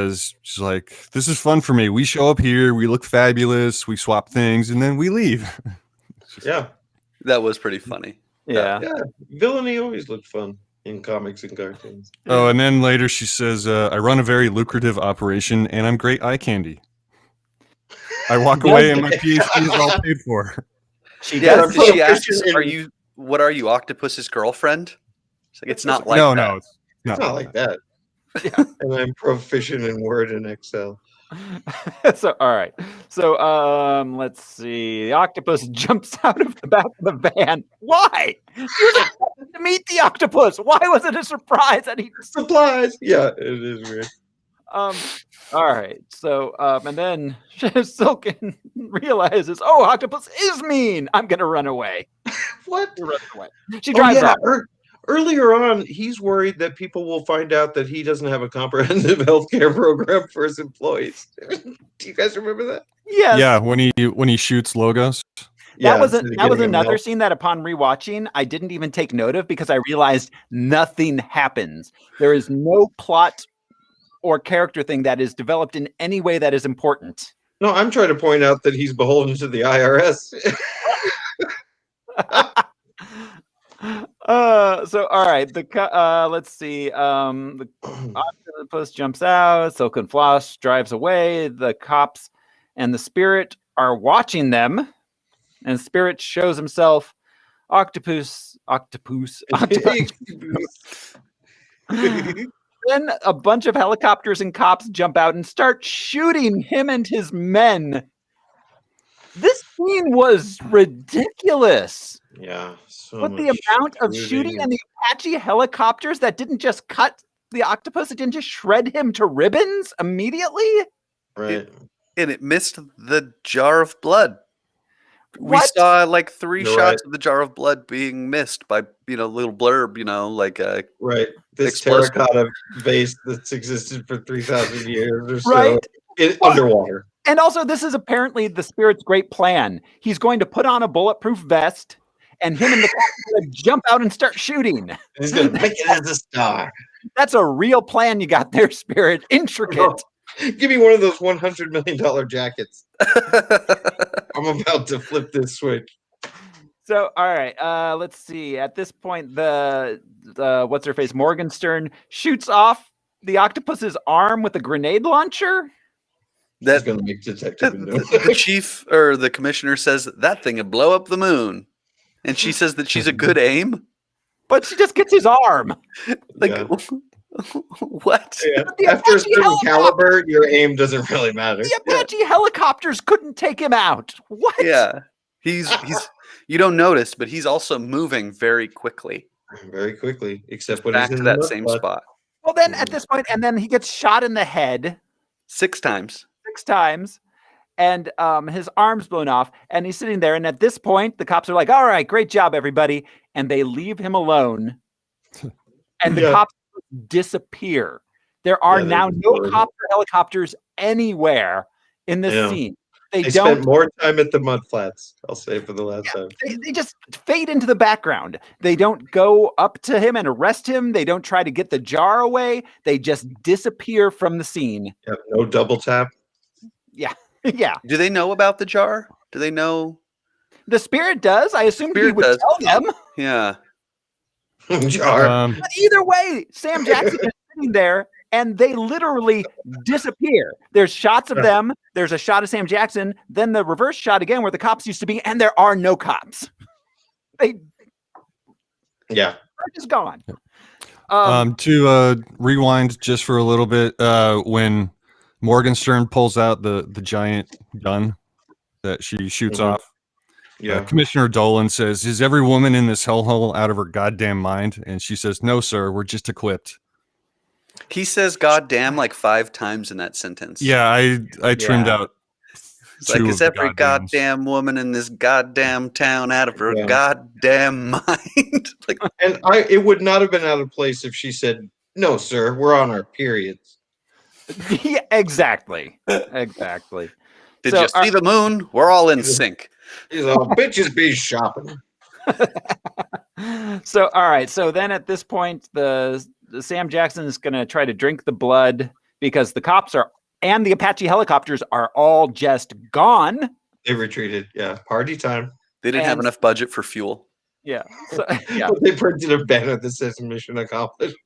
S2: like, this is fun for me. We show up here, we look fabulous, we swap things, and then we leave.
S3: yeah.
S4: That was pretty funny.
S1: Yeah.
S3: Villainy always looked fun in comics and cartoons.
S2: Oh, and then later she says, I run a very lucrative operation and I'm great eye candy. I walk away and my PhD is all paid for.
S1: She
S4: Yeah,
S1: does.
S4: she asks,
S3: proficient
S4: "Are
S3: in-
S4: you? What are you, Octopus's girlfriend?" It's like it's not like
S2: no,
S4: that.
S2: no,
S3: It's not like that.
S1: Yeah.
S3: And I'm proficient in Word and Excel.
S1: So all right. So let's see. The octopus jumps out of the back of the van. Why? He was expected to meet the octopus. Why was it a surprise that he
S3: Supplies. Yeah, it is weird.
S1: all right. So and then Silken realizes, oh, octopus is mean. I'm gonna run away.
S3: What?
S1: She runs away. She drives off.
S3: Earlier on, he's worried that people will find out that he doesn't have a comprehensive healthcare program for his employees. Do you guys remember that?
S1: Yes.
S2: Yeah, when he shoots Logos.
S3: Yeah,
S1: That was
S3: instead of
S1: that was
S3: getting him
S1: another
S3: help.
S1: scene that upon rewatching I didn't even take note of because I realized nothing happens. There is no plot or character thing that is developed in any way that is important.
S3: No, I'm trying to point out that he's beholden to the IRS.
S1: So all right, let's see. The octopus jumps out, Silken Floss drives away, the cops and the spirit are watching them, and Spirit shows himself octopus. Then a bunch of helicopters and cops jump out and start shooting him and his men. This scene was ridiculous.
S3: Yeah. So
S1: But the
S3: much
S1: amount of shooting and the Apache helicopters that didn't just cut the octopus, it didn't just shred him to ribbons immediately.
S3: right.
S4: And it missed the jar of blood. We
S1: What?
S4: saw like 3
S3: You're
S4: shots
S3: right.
S4: of the jar of blood being missed by little blurb, like
S3: Right. This
S4: Explosive.
S3: terracotta vase that's existed for 3,000 years or so
S1: Right. Well-
S3: underwater.
S1: And also, this is apparently the spirit's great plan. He's going to put on a bulletproof vest, and him and the cops are going to jump out and start shooting.
S3: And he's going to make it as a star.
S1: That's a real plan you got there, Spirit. Intricate.
S3: Give me one of those $100 million jackets. I'm about to flip this switch.
S1: So, all right, let's see. At this point, the what's her face Morgenstern shoots off the octopus's arm with a grenade launcher.
S3: He's
S4: that
S3: going to make detective and
S4: the chief or the commissioner says that thing would blow up the moon, and she says that she's a good aim.
S1: But she just gets his arm.
S4: Like
S3: Yeah.
S4: what?
S3: Yeah.
S1: The
S3: After a
S1: Apache
S3: certain
S1: helicopter-
S3: caliber, your aim doesn't really matter.
S1: The Apache helicopters couldn't take him out. What?
S4: Yeah, he's you don't notice, but he's also moving very quickly
S3: Very quickly, except when
S4: back
S3: he's
S4: to
S3: in
S4: that
S3: the
S4: same
S3: mudflat.
S4: spot
S1: Well, then at this point, and then he gets shot in the head
S4: 6 times.
S1: 6 times, and his arm's blown off, and he's sitting there. And at this point, the cops are like, "All right, great job, everybody," and they leave him alone. And the
S3: Yeah.
S1: cops disappear. There are
S3: Yeah,
S1: now
S3: they
S1: no
S3: disappear.
S1: cops or helicopters anywhere in this
S3: Yeah.
S1: scene. They
S3: They
S1: don't.
S3: spent more time at the mudflats. I'll say for the last time.
S1: They just fade into the background. They don't go up to him and arrest him. They don't try to get the jar away. They just disappear from the scene.
S3: Yeah, no double tap.
S1: Yeah.
S4: Do they know about the jar? Do they know?
S1: The spirit does. I assumed he
S4: Spirit
S1: would
S4: does.
S1: tell them.
S4: Yeah.
S3: Jar.
S1: But either way, Sam Jackson is sitting there and they literally disappear. There's shots of them. There's a shot of Sam Jackson. Then the reverse shot again where the cops used to be, and there are no cops. They
S3: Yeah.
S1: are just gone.
S2: To rewind just for a little bit, when Morgenstern pulls out the giant gun that she shoots
S3: Mhm.
S2: off,
S3: Yeah.
S2: Commissioner Dolan says, "Is every woman in this hellhole out of her goddamn mind?" And she says, "No, sir, we're just equipped."
S4: He says "God damn" like 5 times in that sentence.
S2: Yeah, I trimmed
S1: Yeah.
S2: out.
S4: It's like,
S2: two
S4: is
S2: of
S4: every
S2: the goddams.
S4: goddamn woman in this goddamn town out of her
S3: Yeah.
S4: goddamn mind? Like,
S3: And it would not have been out of place if she said, "No, sir, we're on our periods."
S1: Yeah, exactly. Exactly.
S4: did
S1: So,
S4: you see the moon? We're all in sync.
S3: These all bitches be shopping.
S1: So, all right. So then at this point, the Sam Jackson is going to try to drink the blood because the cops are and the Apache helicopters are all just gone.
S3: They retreated. Yeah. Party time.
S4: They didn't have
S1: And-
S4: enough budget for fuel.
S1: Yeah. So, yeah.
S3: They printed a banner that says mission accomplished.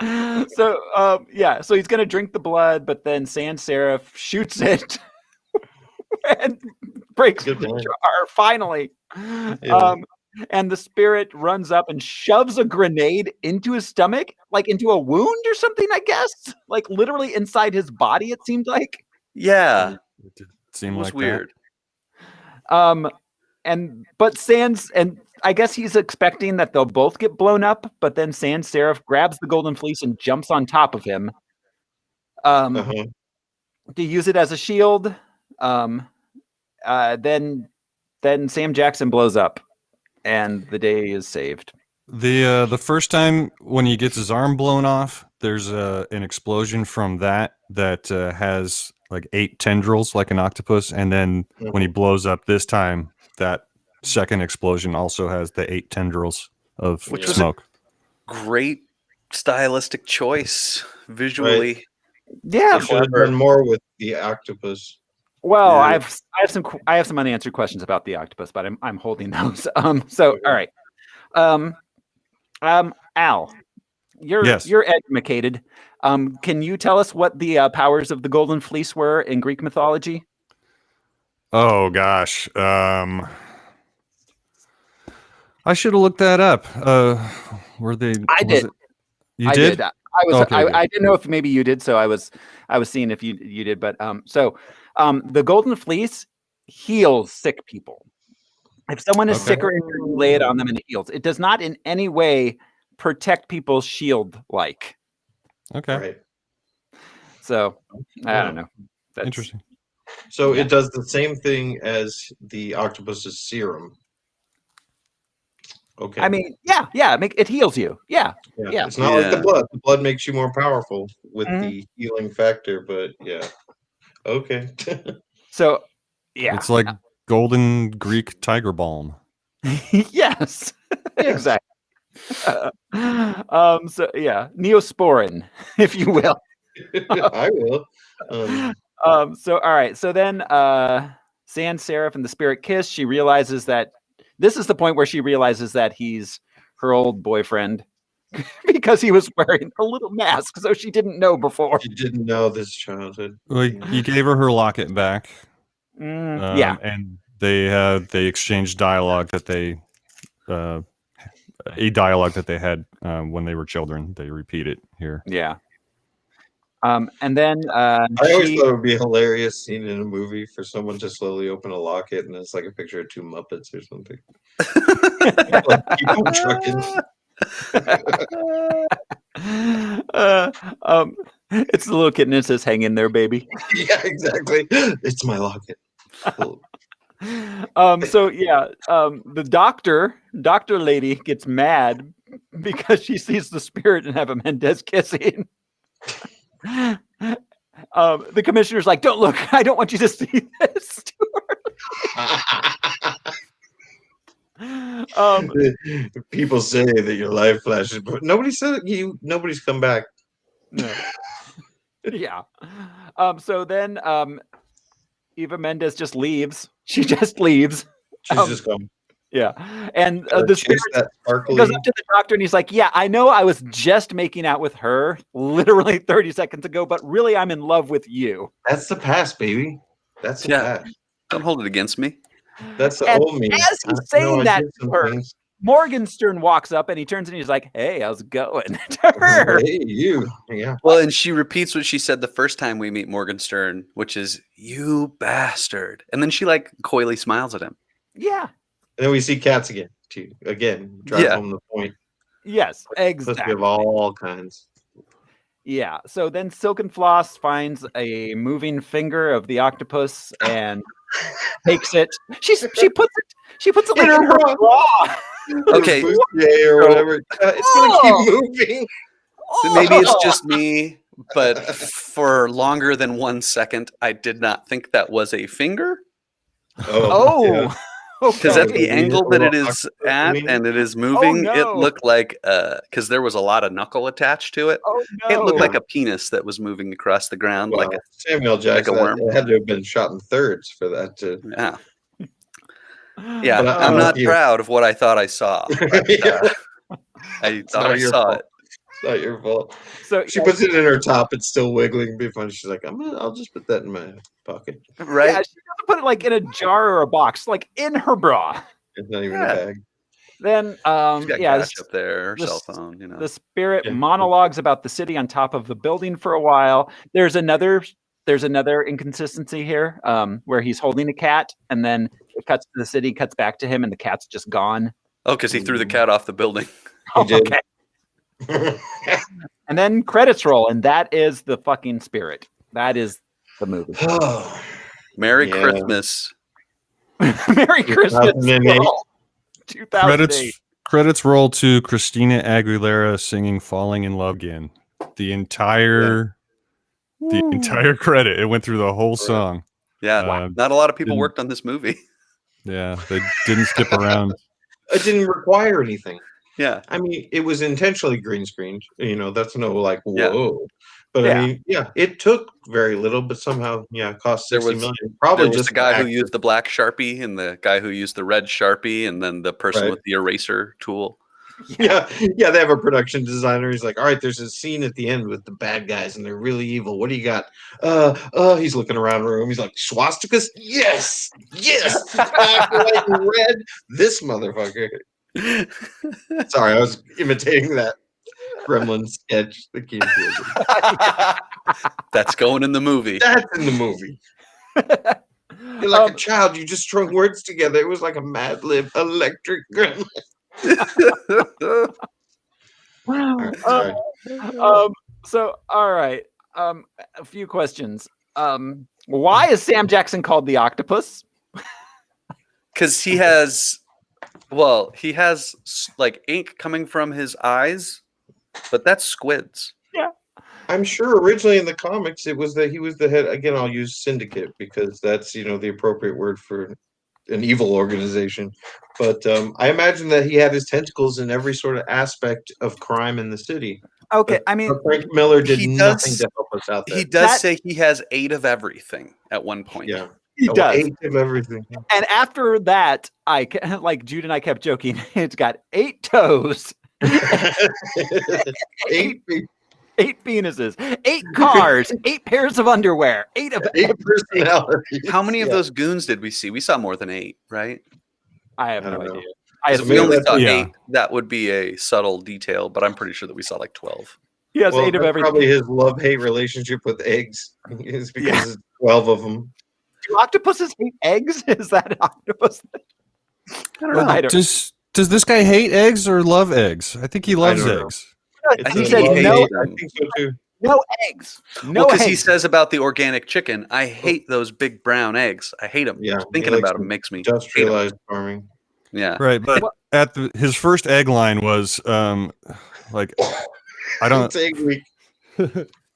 S1: So, yeah. So he's going to drink the blood, but then Sans Serif shoots it and breaks
S3: Good
S1: the
S3: point.
S1: jar finally.
S3: Yeah.
S1: And the spirit runs up and shoves a grenade into his stomach, like into a wound or something, I guess. Like literally inside his body, it seemed like.
S4: Yeah,
S2: It did
S4: it
S2: seem
S4: was
S2: like
S4: weird.
S1: But Sans, and I guess he's expecting that they'll both get blown up, but then Sans Seraph grabs the golden fleece and jumps on top of him.
S3: Uh-huh.
S1: To use it as a shield. Then Sam Jackson blows up, and the day is saved.
S2: The first time when he gets his arm blown off, there's an explosion from that has like 8 tendrils like an octopus, and then when he blows up this time, that second explosion also has the 8 tendrils of
S4: Which was
S2: smoke.
S4: Great stylistic choice visually.
S1: Yeah.
S3: They should have done more with the octopus.
S1: Well,
S4: Yeah.
S1: I have some unanswered questions about the octopus, but I'm holding those. So all right. Al,
S2: Yes.
S1: you're educated. Can you tell us what the powers of the Golden Fleece were in Greek mythology?
S2: Oh gosh, I should have looked that up. Were they?
S1: I
S2: was
S1: did.
S2: it- You
S1: I
S2: did?
S1: I was.
S2: Okay, good.
S1: I didn't know if maybe you did, so I was seeing if you did. But the Golden Fleece heals sick people. If someone is
S2: Okay.
S1: sick or injured, you lay it on them and it heals. It does not in any way protect people's shield like.
S2: Okay,
S3: Right.
S1: So I don't know. That's
S2: interesting.
S3: So
S1: Yeah.
S3: it does the same thing as the octopus's serum. Okay.
S1: I mean, yeah. It heals you. Yeah. yeah.
S3: It's not like the
S4: Yeah.
S3: blood. The blood makes you more powerful with
S1: Mhm.
S3: the healing factor, but yeah. Okay.
S1: So yeah.
S2: It's like golden Greek tiger balm.
S1: yes.
S3: Yeah.
S1: Exactly. So yeah, Neosporin, if you will.
S3: I will.
S1: So all right. So then Sans Seraph and the spirit kiss. She realizes that this is the point where she realizes that he's her old boyfriend because he was wearing a little mask, so she didn't know before.
S3: She didn't know this childhood.
S2: Like he gave her locket back.
S1: Yeah.
S2: and they exchanged dialogue that they a dialogue that they had when they were children. They repeat it here.
S1: Yeah. And then
S3: I always
S1: she,
S3: thought it would be a hilarious scene in a movie for someone to slowly open a locket and it's like a picture of 2 Muppets or something. Like people trucking.
S1: it's the little kitten that says "Hang in there, baby."
S3: Yeah, exactly. It's my locket. Cool.
S1: So yeah, the doctor lady gets mad because she sees the spirit and Eva Mendes kissing. The commissioner's like, "Don't look! I don't want you to see this."
S3: People say that your life flashes, but nobody said it. Nobody's come back.
S1: No. Yeah. So then Eva Mendes just leaves. She just leaves.
S3: She's just gone.
S1: Yeah. And the
S3: Chase
S1: spirit
S3: that sparkly.
S1: goes up to the doctor and he's like, "Yeah, I know I was just making out with her literally 30 seconds ago, but really I'm in love with you."
S3: That's the past, baby. That's the
S4: Yeah.
S3: past.
S4: Don't hold it against me.
S3: That's the
S1: And
S3: old me.
S1: as he's
S3: I know
S1: saying
S3: I
S1: that
S3: did some
S1: to her,
S3: things.
S1: Morgenstern walks up and he turns and he's like, "Hey, how's it going?" to her.
S3: Hey, you. Yeah.
S4: Well, and she repeats what she said the first time we meet Morgenstern, which is "you bastard," and then she like coyly smiles at him.
S1: Yeah.
S3: And then we see cats again, too. Again, drive
S4: Yeah.
S3: home the point.
S1: Yes,
S3: Supposed to be
S1: exactly.
S3: of all kinds.
S1: Yeah. So then Silken Floss finds a moving finger of the octopus and takes it. She puts it like in her bra.
S4: Okay.
S3: Bustier or whatever. It's gonna keep moving.
S4: Maybe it's just me, but for longer than 1 second, I did not think that was a finger.
S1: Oh.
S3: yeah.
S4: Because
S1: Okay.
S4: at the
S3: Maybe
S4: angle
S3: a
S4: that it
S3: little
S4: is
S3: octopus
S4: at
S3: wing.
S4: and it is moving,
S1: no.
S4: it looked like because there was a lot of knuckle attached to it.
S1: Oh
S4: It looked
S1: no.
S4: like a penis that was moving across the ground,
S3: Well,
S4: like
S3: Samuel Jackson
S4: worm.
S3: it had to have been shot in thirds for that to.
S4: yeah. Yeah,
S3: But
S4: I'm not
S3: you.
S4: proud of what I thought I saw. But,
S3: Yeah.
S4: I thought
S3: not
S4: I
S3: your
S4: saw
S3: fault.
S4: it.
S3: It's not your fault.
S1: So
S3: She puts it in her top. It's still wiggling. Be funny. She's like, I'll just put that in my pocket.
S4: Right?
S1: yeah, she doesn't put it like in a jar or a box, like in her bra.
S3: It's not even
S4: Yeah.
S3: a bag.
S1: Then,
S4: She's got
S1: yeah,
S4: cash up there, her
S1: this-
S4: cell phone, you know.
S1: the spirit
S3: Yeah.
S1: monologues about the city on top of the building for a while. There's another inconsistency here, where he's holding a cat, and then it cuts to the city, cuts back to him, and the cat's just gone.
S4: Oh, because he threw the cat off the building.
S3: He did.
S1: Okay. And then credits roll, and that is the fucking spirit. That is the movie.
S4: Merry
S3: Yeah.
S4: Christmas.
S1: Merry Christmas.
S3: 2008.
S1: Squirrel. 2008.
S2: Credits roll to Christina Aguilera singing "Falling in Love Again." The entire credit. It went through the whole song.
S4: Yeah, not a lot of people
S2: didn't-
S4: worked on this movie.
S2: Yeah, they didn't skip around.
S3: It didn't require anything.
S4: Yeah,
S3: I mean, it was intentionally green screened. You know, that's no like
S4: Yeah.
S3: whoa. But
S1: Yeah.
S3: I mean, yeah, it took very little, but somehow, yeah, it cost
S4: There
S3: 60
S4: was-
S3: million. Probably
S4: there was
S3: just
S4: the guy who
S3: actors.
S4: used the black Sharpie and the guy who used the red Sharpie, and then the person
S3: Right.
S4: with the eraser tool.
S3: Yeah, yeah, they have a production designer. He's like, all right, there's a scene at the end with the bad guys and they're really evil. What do you got? He's looking around the room. He's like, swastikas? Yes, yes, black, white, and red. This motherfucker. Sorry, I was imitating that Gremlin sketch that came through.
S4: That's going in the movie.
S3: That's in the movie. You're like a child. You just strung words together. It was like a Mad Lib electric gremlin. All right, sorry.
S1: So, all right. A few questions. Why is Sam Jackson called the octopus?
S4: Because he has like ink coming from his eyes, but that's squids.
S3: I'm sure originally in the comics it was that he was the head. Again, I'll use syndicate because that's the appropriate word for an evil organization. But I imagine that he had his tentacles in every sort of aspect of crime in the city.
S1: Okay, I mean,
S3: But Frank Miller did
S4: he
S3: nothing
S4: does-
S3: to help us out there.
S4: He does
S1: That-
S4: say he has 8 of everything at one point.
S3: Yeah,
S1: he does.
S3: 8 of everything.
S1: And after that, like Jude and I kept joking, it's got 8 toes,
S3: 8
S1: 8 penises, 8 cars, 8 pairs of underwear, 8 of
S3: personalities.
S4: How many of
S3: Yeah.
S4: those goons did we see? We saw more than 8, right?
S1: I have
S3: I
S1: no
S3: don't know.
S1: idea. I
S4: If
S1: have
S4: we
S3: maybe
S4: only
S3: that's-
S4: saw
S2: yeah.
S4: 8, that would be a subtle detail, but I'm pretty sure that we saw like 12.
S1: he has
S3: Well,
S1: 8 of
S3: that's
S1: everything.
S3: probably his love-hate relationship with eggs. It's because it's 12 of them.
S1: Do octopuses hate eggs? Is that an octopus?
S4: I don't know.
S1: I don't-
S2: Does this guy hate eggs or love eggs? I think he loves
S3: don't know.
S2: eggs.
S3: It's
S1: he
S3: a
S1: said
S3: love-hate.
S1: no,
S3: I think so too.
S1: no eggs. No
S4: because he
S1: eggs.
S4: says about the organic chicken, I hate those big brown eggs. I hate them.
S3: Yeah,
S4: Thinking
S3: he
S4: about
S3: likes
S4: them makes me hate 'em.
S3: industrialized farming.
S4: Yeah.
S2: Right, but his first egg line was like I don't.
S3: It's egg week.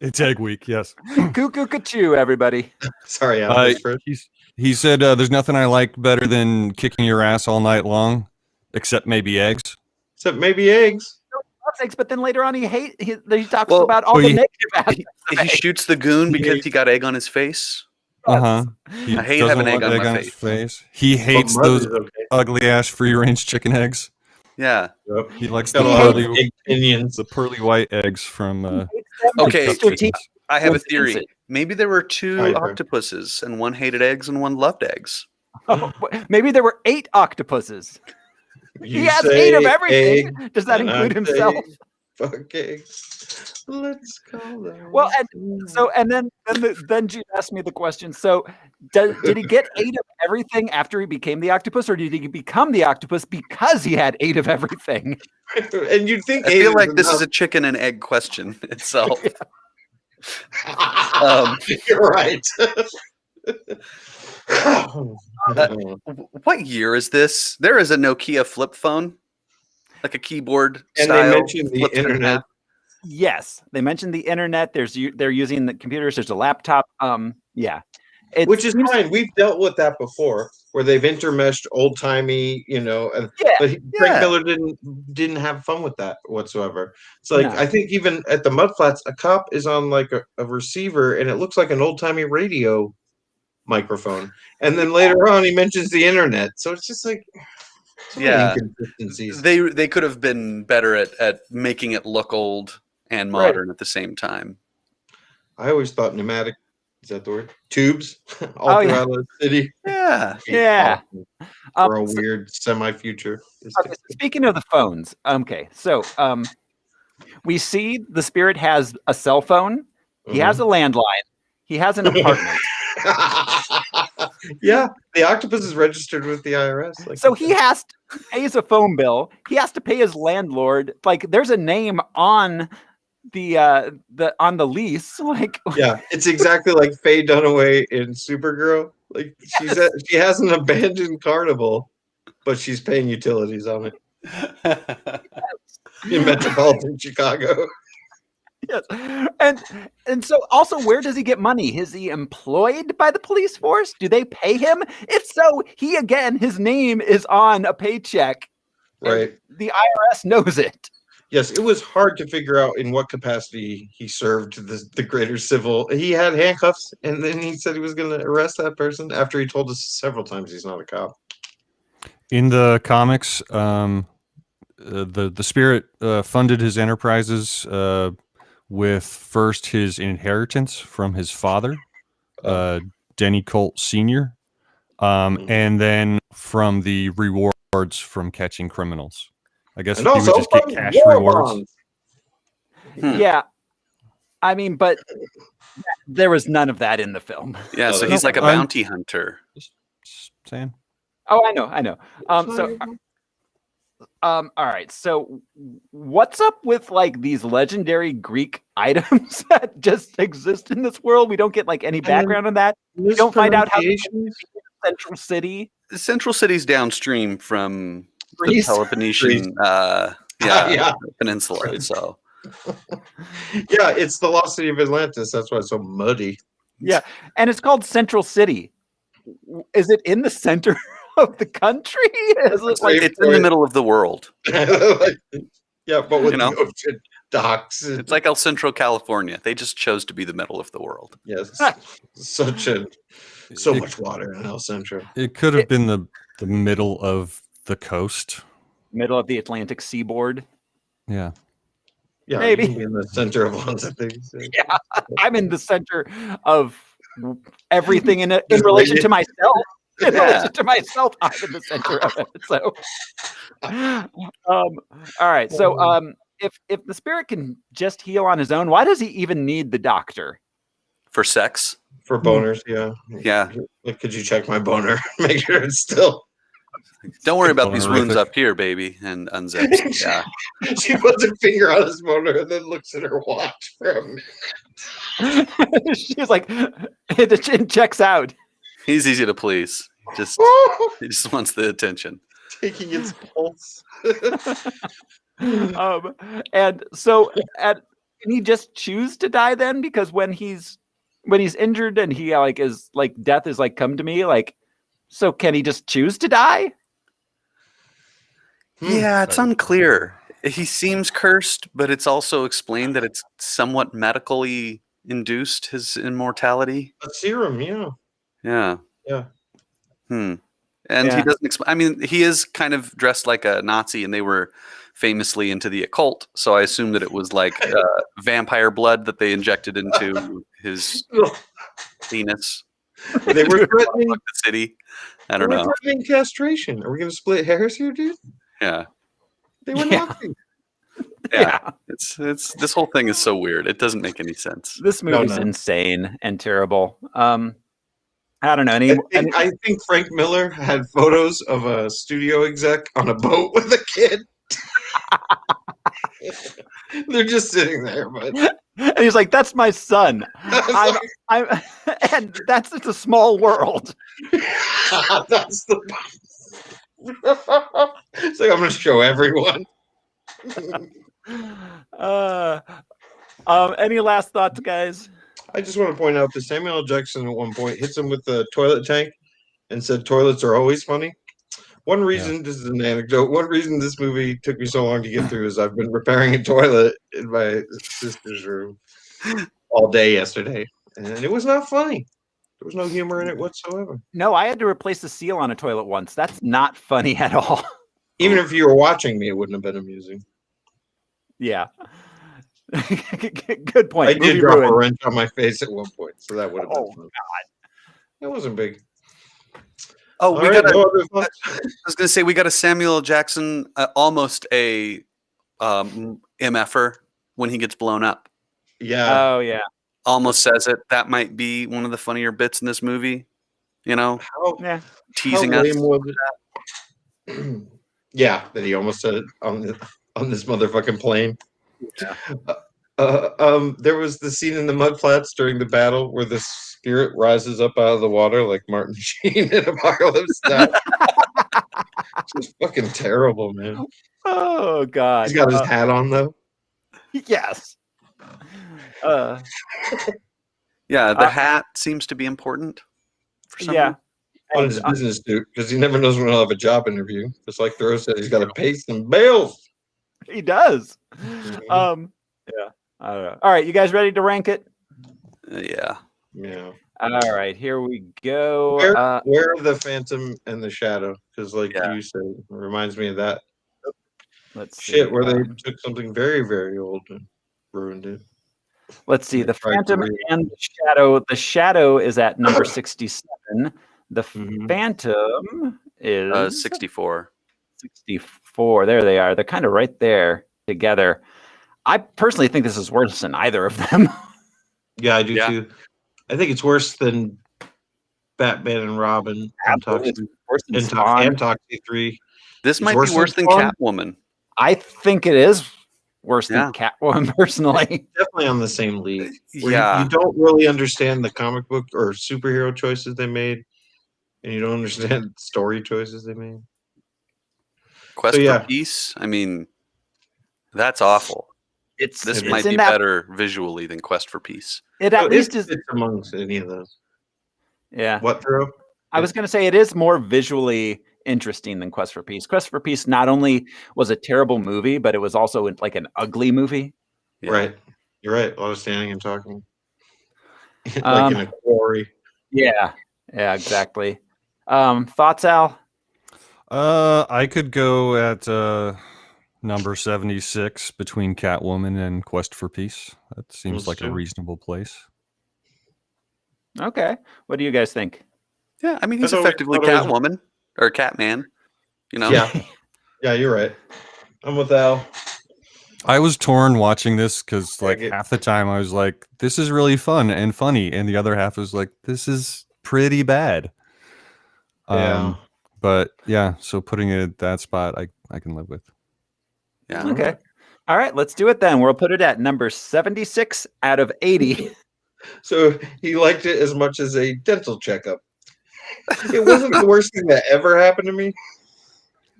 S2: It's egg week. Yes.
S1: Cuckoo cachoo, everybody.
S3: Sorry, Alex. first.
S2: He said, "There's nothing I like better than kicking your ass all night long, except maybe eggs."
S3: Except maybe eggs.
S1: Loves eggs, but then later on he talks
S4: Well,
S1: about all
S2: well,
S1: the
S2: he-
S1: negative aspects.
S4: He shoots the goon because he got egg on his face.
S2: Uh huh.
S4: I hate having egg on my
S2: his face. He hates
S3: But mud
S2: those
S3: is okay.
S2: ugly ass free range chicken eggs.
S4: Yeah.
S3: Yep.
S2: He likes
S3: Got
S2: the
S3: a lot of
S2: pearly,
S3: egg opinions.
S2: the pearly white eggs from.
S4: Okay.
S2: Duck chickens.
S4: I have a
S1: Well,
S4: theory.
S1: fancy.
S4: Maybe there were 2
S3: Either.
S4: octopuses, and one hated eggs and one loved eggs.
S1: Maybe there were 8 octopuses. He
S3: You
S1: has
S3: say
S1: 8 of everything.
S3: egg,
S1: Does that
S3: and
S1: include
S3: I say
S1: himself?
S3: Fuck eggs. Let's call them.
S1: Well, and then Jude asked me the question. So, did he get 8 of everything after he became the octopus, or did he become the octopus because he had 8 of everything?
S3: and you'd think
S4: I feel like this is a chicken and egg question itself.
S3: You're right.
S4: What year is this? There is a Nokia flip phone, like a keyboard
S3: And they
S4: style.
S3: mentioned the
S4: flips in
S3: internet.
S4: half.
S1: Yes, they mentioned the internet. They're using the computers. There's a laptop. Yeah, It
S3: Which is
S1: seems-
S3: fine. We've dealt with that before, where they've intermeshed old timey, and
S1: Yeah,
S3: but Frank
S4: yeah.
S3: Miller didn't have fun with that whatsoever. It's like
S1: No.
S3: I think even at the Mudflats, a cop is on like a receiver, and it looks like an old timey radio microphone. And then later on, he mentions the internet, so it's just like so many
S4: Yeah.
S3: inconsistencies.
S4: They could have been better at making it look old and
S1: Right.
S4: modern at the same time.
S3: I always thought pneumatic Is that the word? Tubes all
S1: Oh, yeah.
S3: throughout the city.
S4: Yeah.
S1: Yeah.
S3: For a
S1: So-
S3: weird semi-future.
S1: okay, so speaking of the phones, so we see the spirit has a cell phone. He has a landline. He has an apartment.
S3: Yeah, the octopus is registered with the IRS. Like
S1: So
S3: you
S1: he
S3: said.
S1: has to pay a phone bill. He has to pay his landlord. Like there's a name on the on the lease. Like
S3: Yeah, it's exactly like Faye Dunaway in Supergirl. Like she has an abandoned carnival, but she's paying utilities on it in metropolitan Chicago.
S1: yes. And so also where does he get money? Is he employed by the police force? Do they pay him? If so, he again, his name is on a paycheck. and
S3: Right.
S1: The IRS knows it.
S3: Yes, it was hard to figure out in what capacity he served the greater civil. He had handcuffs, and then he said he was going to arrest that person after he told us several times he's not a cop.
S2: In the comics, the spirit funded his enterprises with first his inheritance from his father, Denny Colt Sr., and then from the rewards from catching criminals. I guess
S3: And
S2: he would
S3: also
S2: just get
S3: from
S2: cash
S3: war
S2: rewards.
S3: bonds.
S1: Yeah. I mean, but there was none of that in the film.
S4: Yeah, so
S3: No,
S4: he's like a
S2: I'm-
S4: bounty hunter.
S2: Saying.
S1: Oh, I know. All right. So what's up with like these legendary Greek items that just exist in this world? We don't get like any background on that. We don't find out how
S3: Mispronunciations?
S1: Central City.
S4: Central City's downstream from
S1: Greece.
S4: the Peloponnesian
S3: Yeah.
S4: peninsula.
S3: Right.
S4: So
S3: Yeah, it's the lost city of Atlantis. That's why it's so muddy.
S1: And it's called Central City. Is it in the center of the country? Is it like
S4: it's in the middle of the world.
S3: Yeah, but with
S4: You know?
S3: the ocean docks.
S4: It's like El Centro, California. They just chose to be the middle of the world.
S3: yes, so
S2: It-
S3: much water in El Centro.
S2: It could have been the middle of the coast.
S1: middle of the Atlantic seaboard?
S2: Yeah.
S3: Yeah,
S1: Maybe.
S3: you can be in the center of lots of things.
S1: Yeah, I'm in the center of everything in relation to myself. In relation to myself, I'm in the center of it. So, all right. So, if the spirit can just heal on his own, why does he even need the doctor?
S4: For sex.
S3: For boners, yeah.
S4: Yeah.
S3: Like, could you check my boner? Make sure it's still.
S4: Don't worry about these wounds
S2: Bonerific.
S4: up here, baby. And unzips. Yeah.
S3: She puts her finger on his boner and then looks at her watch for a minute.
S1: She's like, the chin checks out.
S4: He's easy to please. He just wants the attention.
S3: Taking its pulse.
S1: And so, can he just choose to die then? Because when he's injured and he like is like death is like come to me, like, so can he just choose to die?
S4: Yeah, it's unclear. He seems cursed, but it's also explained that it's somewhat medically induced, his immortality.
S3: A serum, yeah.
S4: Yeah.
S3: Yeah.
S4: And
S1: Yeah.
S4: he doesn't I mean, he is kind of dressed like a Nazi, and they were famously into the occult. So I assume that it was like vampire blood that they injected into his penis.
S3: They were threatening,
S4: Fuck the city. I don't
S3: they were
S4: know.
S3: threatening castration. Are we going to split hairs here, dude?
S4: Yeah.
S3: They were
S1: Yeah.
S3: Nazis.
S4: Yeah. It's this whole thing is so weird. It doesn't make any sense.
S1: This movie's
S3: no.
S1: insane and terrible. I don't know.
S3: I think Frank Miller had photos of a studio exec on a boat with a kid. They're just sitting there, but
S1: And he's like, "That's my son." I'm, and it's a small world.
S3: that's the. It's like I'm going to show everyone.
S1: Any last thoughts, guys?
S3: I just want to point out that Samuel L. Jackson at one point hits him with the toilet tank and said toilets are always funny. One reason, this is an anecdote, one reason this movie took me so long to get through is I've been repairing a toilet in my sister's room all day yesterday, and it was not funny. There was no humor in it whatsoever.
S1: No, I had to replace the seal on a toilet once. That's not funny at all.
S3: Even if you were watching me, it wouldn't have been amusing.
S1: Yeah. Good point.
S3: I did
S1: Movie
S3: drop a
S1: ruined.
S3: wrench on my face at one point, so that would have been
S1: Oh,
S3: fun. It wasn't big.
S4: Oh,
S3: All
S4: we
S3: right,
S4: got.
S3: no other thoughts?
S4: I was gonna say we got a Samuel L. Jackson, almost a MFer when he gets blown up.
S3: Yeah.
S1: Oh yeah.
S4: Almost says it. That might be one of the funnier bits in this movie. You know,
S3: How
S1: Yeah.
S4: teasing
S3: how
S4: us.
S3: lame was it? Yeah, that he almost said it on this motherfucking plane.
S1: Yeah.
S3: There was the scene in the mudflats during the battle where the spirit rises up out of the water like Martin Sheen in Apocalypse Now. Just fucking terrible, man.
S1: Oh god.
S3: He's got his hat on though.
S1: Yes.
S4: Yeah, the hat seems to be important for some
S1: Yeah.
S4: reason.
S3: On
S1: And,
S3: his business suit because he never knows when he'll have a job interview. Just like Thoreau said, he's got to pay some bills.
S1: he does.
S3: Mhm.
S1: Yeah. I don't know. All right, you guys ready to rank it?
S4: Yeah.
S3: Yeah.
S1: All right, here we go.
S3: Where are the Phantom and the Shadow? Because, like
S4: Yeah.
S3: you said, it reminds me of that
S1: Let's see.
S3: shit where they took something very, very old and ruined it.
S1: Let's see.
S3: They
S1: The
S3: tried to
S1: Phantom
S3: re-
S1: and the Shadow. The Shadow is at number 67. The
S3: Mhm.
S1: Phantom is
S4: 64.
S1: 64. There they are. They're kind of right there together. I personally think this is worse than either of them.
S3: Yeah, I do
S4: Yeah.
S3: too. I think it's worse than Batman and Robin and
S1: Absolutely.
S3: Toxie,
S1: Worse than
S3: and
S1: Spawn.
S3: Toxie 3.
S4: This
S3: It's
S4: might
S3: worse
S4: be worse
S3: than
S4: than
S3: Spawn?
S4: Catwoman.
S1: I think it is worse
S4: Yeah.
S1: than Catwoman, personally.
S3: Definitely on the same league. Where
S4: Yeah.
S3: you don't really understand the comic book or superhero choices they made, and you don't understand story choices they made.
S4: Quest
S3: yeah.
S4: for Peace. I mean, that's awful.
S1: It's
S4: This
S3: It
S1: it's
S4: might
S1: in
S4: be
S1: that.
S4: better visually than Quest for Peace.
S1: It
S3: So
S1: at least is.
S3: it's amongst any of those.
S1: Yeah.
S3: What, Thoreau?
S1: I was going to say it is more visually interesting than Quest for Peace. Quest for Peace not only was a terrible movie, but it was also like an ugly movie.
S4: Yeah.
S3: Right. You're right. A lot of standing and talking. like
S1: Um,
S3: in a quarry.
S1: Yeah. Yeah, exactly. Thoughts, Al?
S2: I could go at number 76 between Catwoman and Quest for Peace. That seems
S3: Let's
S2: like a
S3: do it.
S2: reasonable place.
S1: Okay. What do you guys think?
S4: Yeah, I mean, he's
S3: thought we-
S4: effectively
S3: thought it was-
S4: Catwoman or Catman. You know?
S3: Yeah. Yeah, you're right. I'm with Al.
S2: I was torn watching this because like
S3: Dang it.
S2: half the time I was like, this is really fun and funny. And the other half was like, this is pretty bad.
S3: Yeah.
S2: But yeah, so putting it at that spot, I can live with.
S4: Yeah.
S1: Okay. All right, let's do it then. We'll put it at number 76 out of 80.
S3: So he liked it as much as a dental checkup. It wasn't the worst thing that ever happened to me.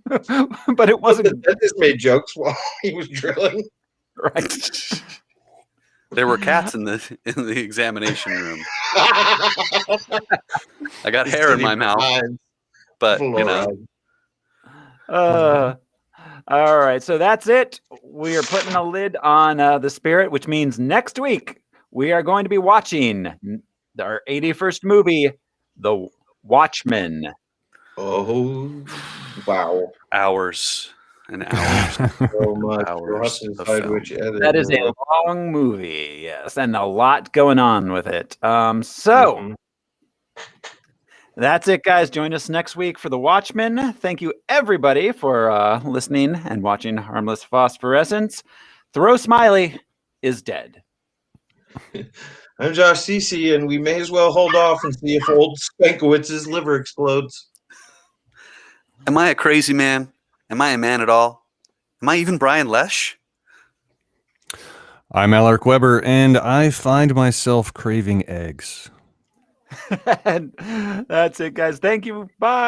S1: But it
S3: But the
S1: wasn't
S3: dentist made jokes while he was drilling.
S1: right.
S4: There were cats in the examination room. I got hair in my mouth, but you know,
S1: All right, so that's it. We are putting a lid on The Spirit, which means next week we are going to be watching our 81st movie, The Watchmen.
S3: Oh, wow.
S4: hours and hours.
S3: So much.
S4: Hours
S3: We'll have to
S4: of
S3: decide
S4: film.
S3: which edit
S1: That is
S3: we'll
S1: a long movie, yes, and a lot going on with it. So that's it, guys. Join us next week for The Watchmen. Thank you, everybody, for listening and watching Harmless Phosphorescence. Thoreau Smiley is dead.
S3: I'm Josh Cece, and we may as well hold off and see if old Spankowitz's liver explodes.
S4: Am I a crazy man? Am I a man at all? Am I even Brian Lesh?
S2: I'm Alaric Weber, and I find myself craving eggs.
S1: And that's it, guys. Thank you. Bye.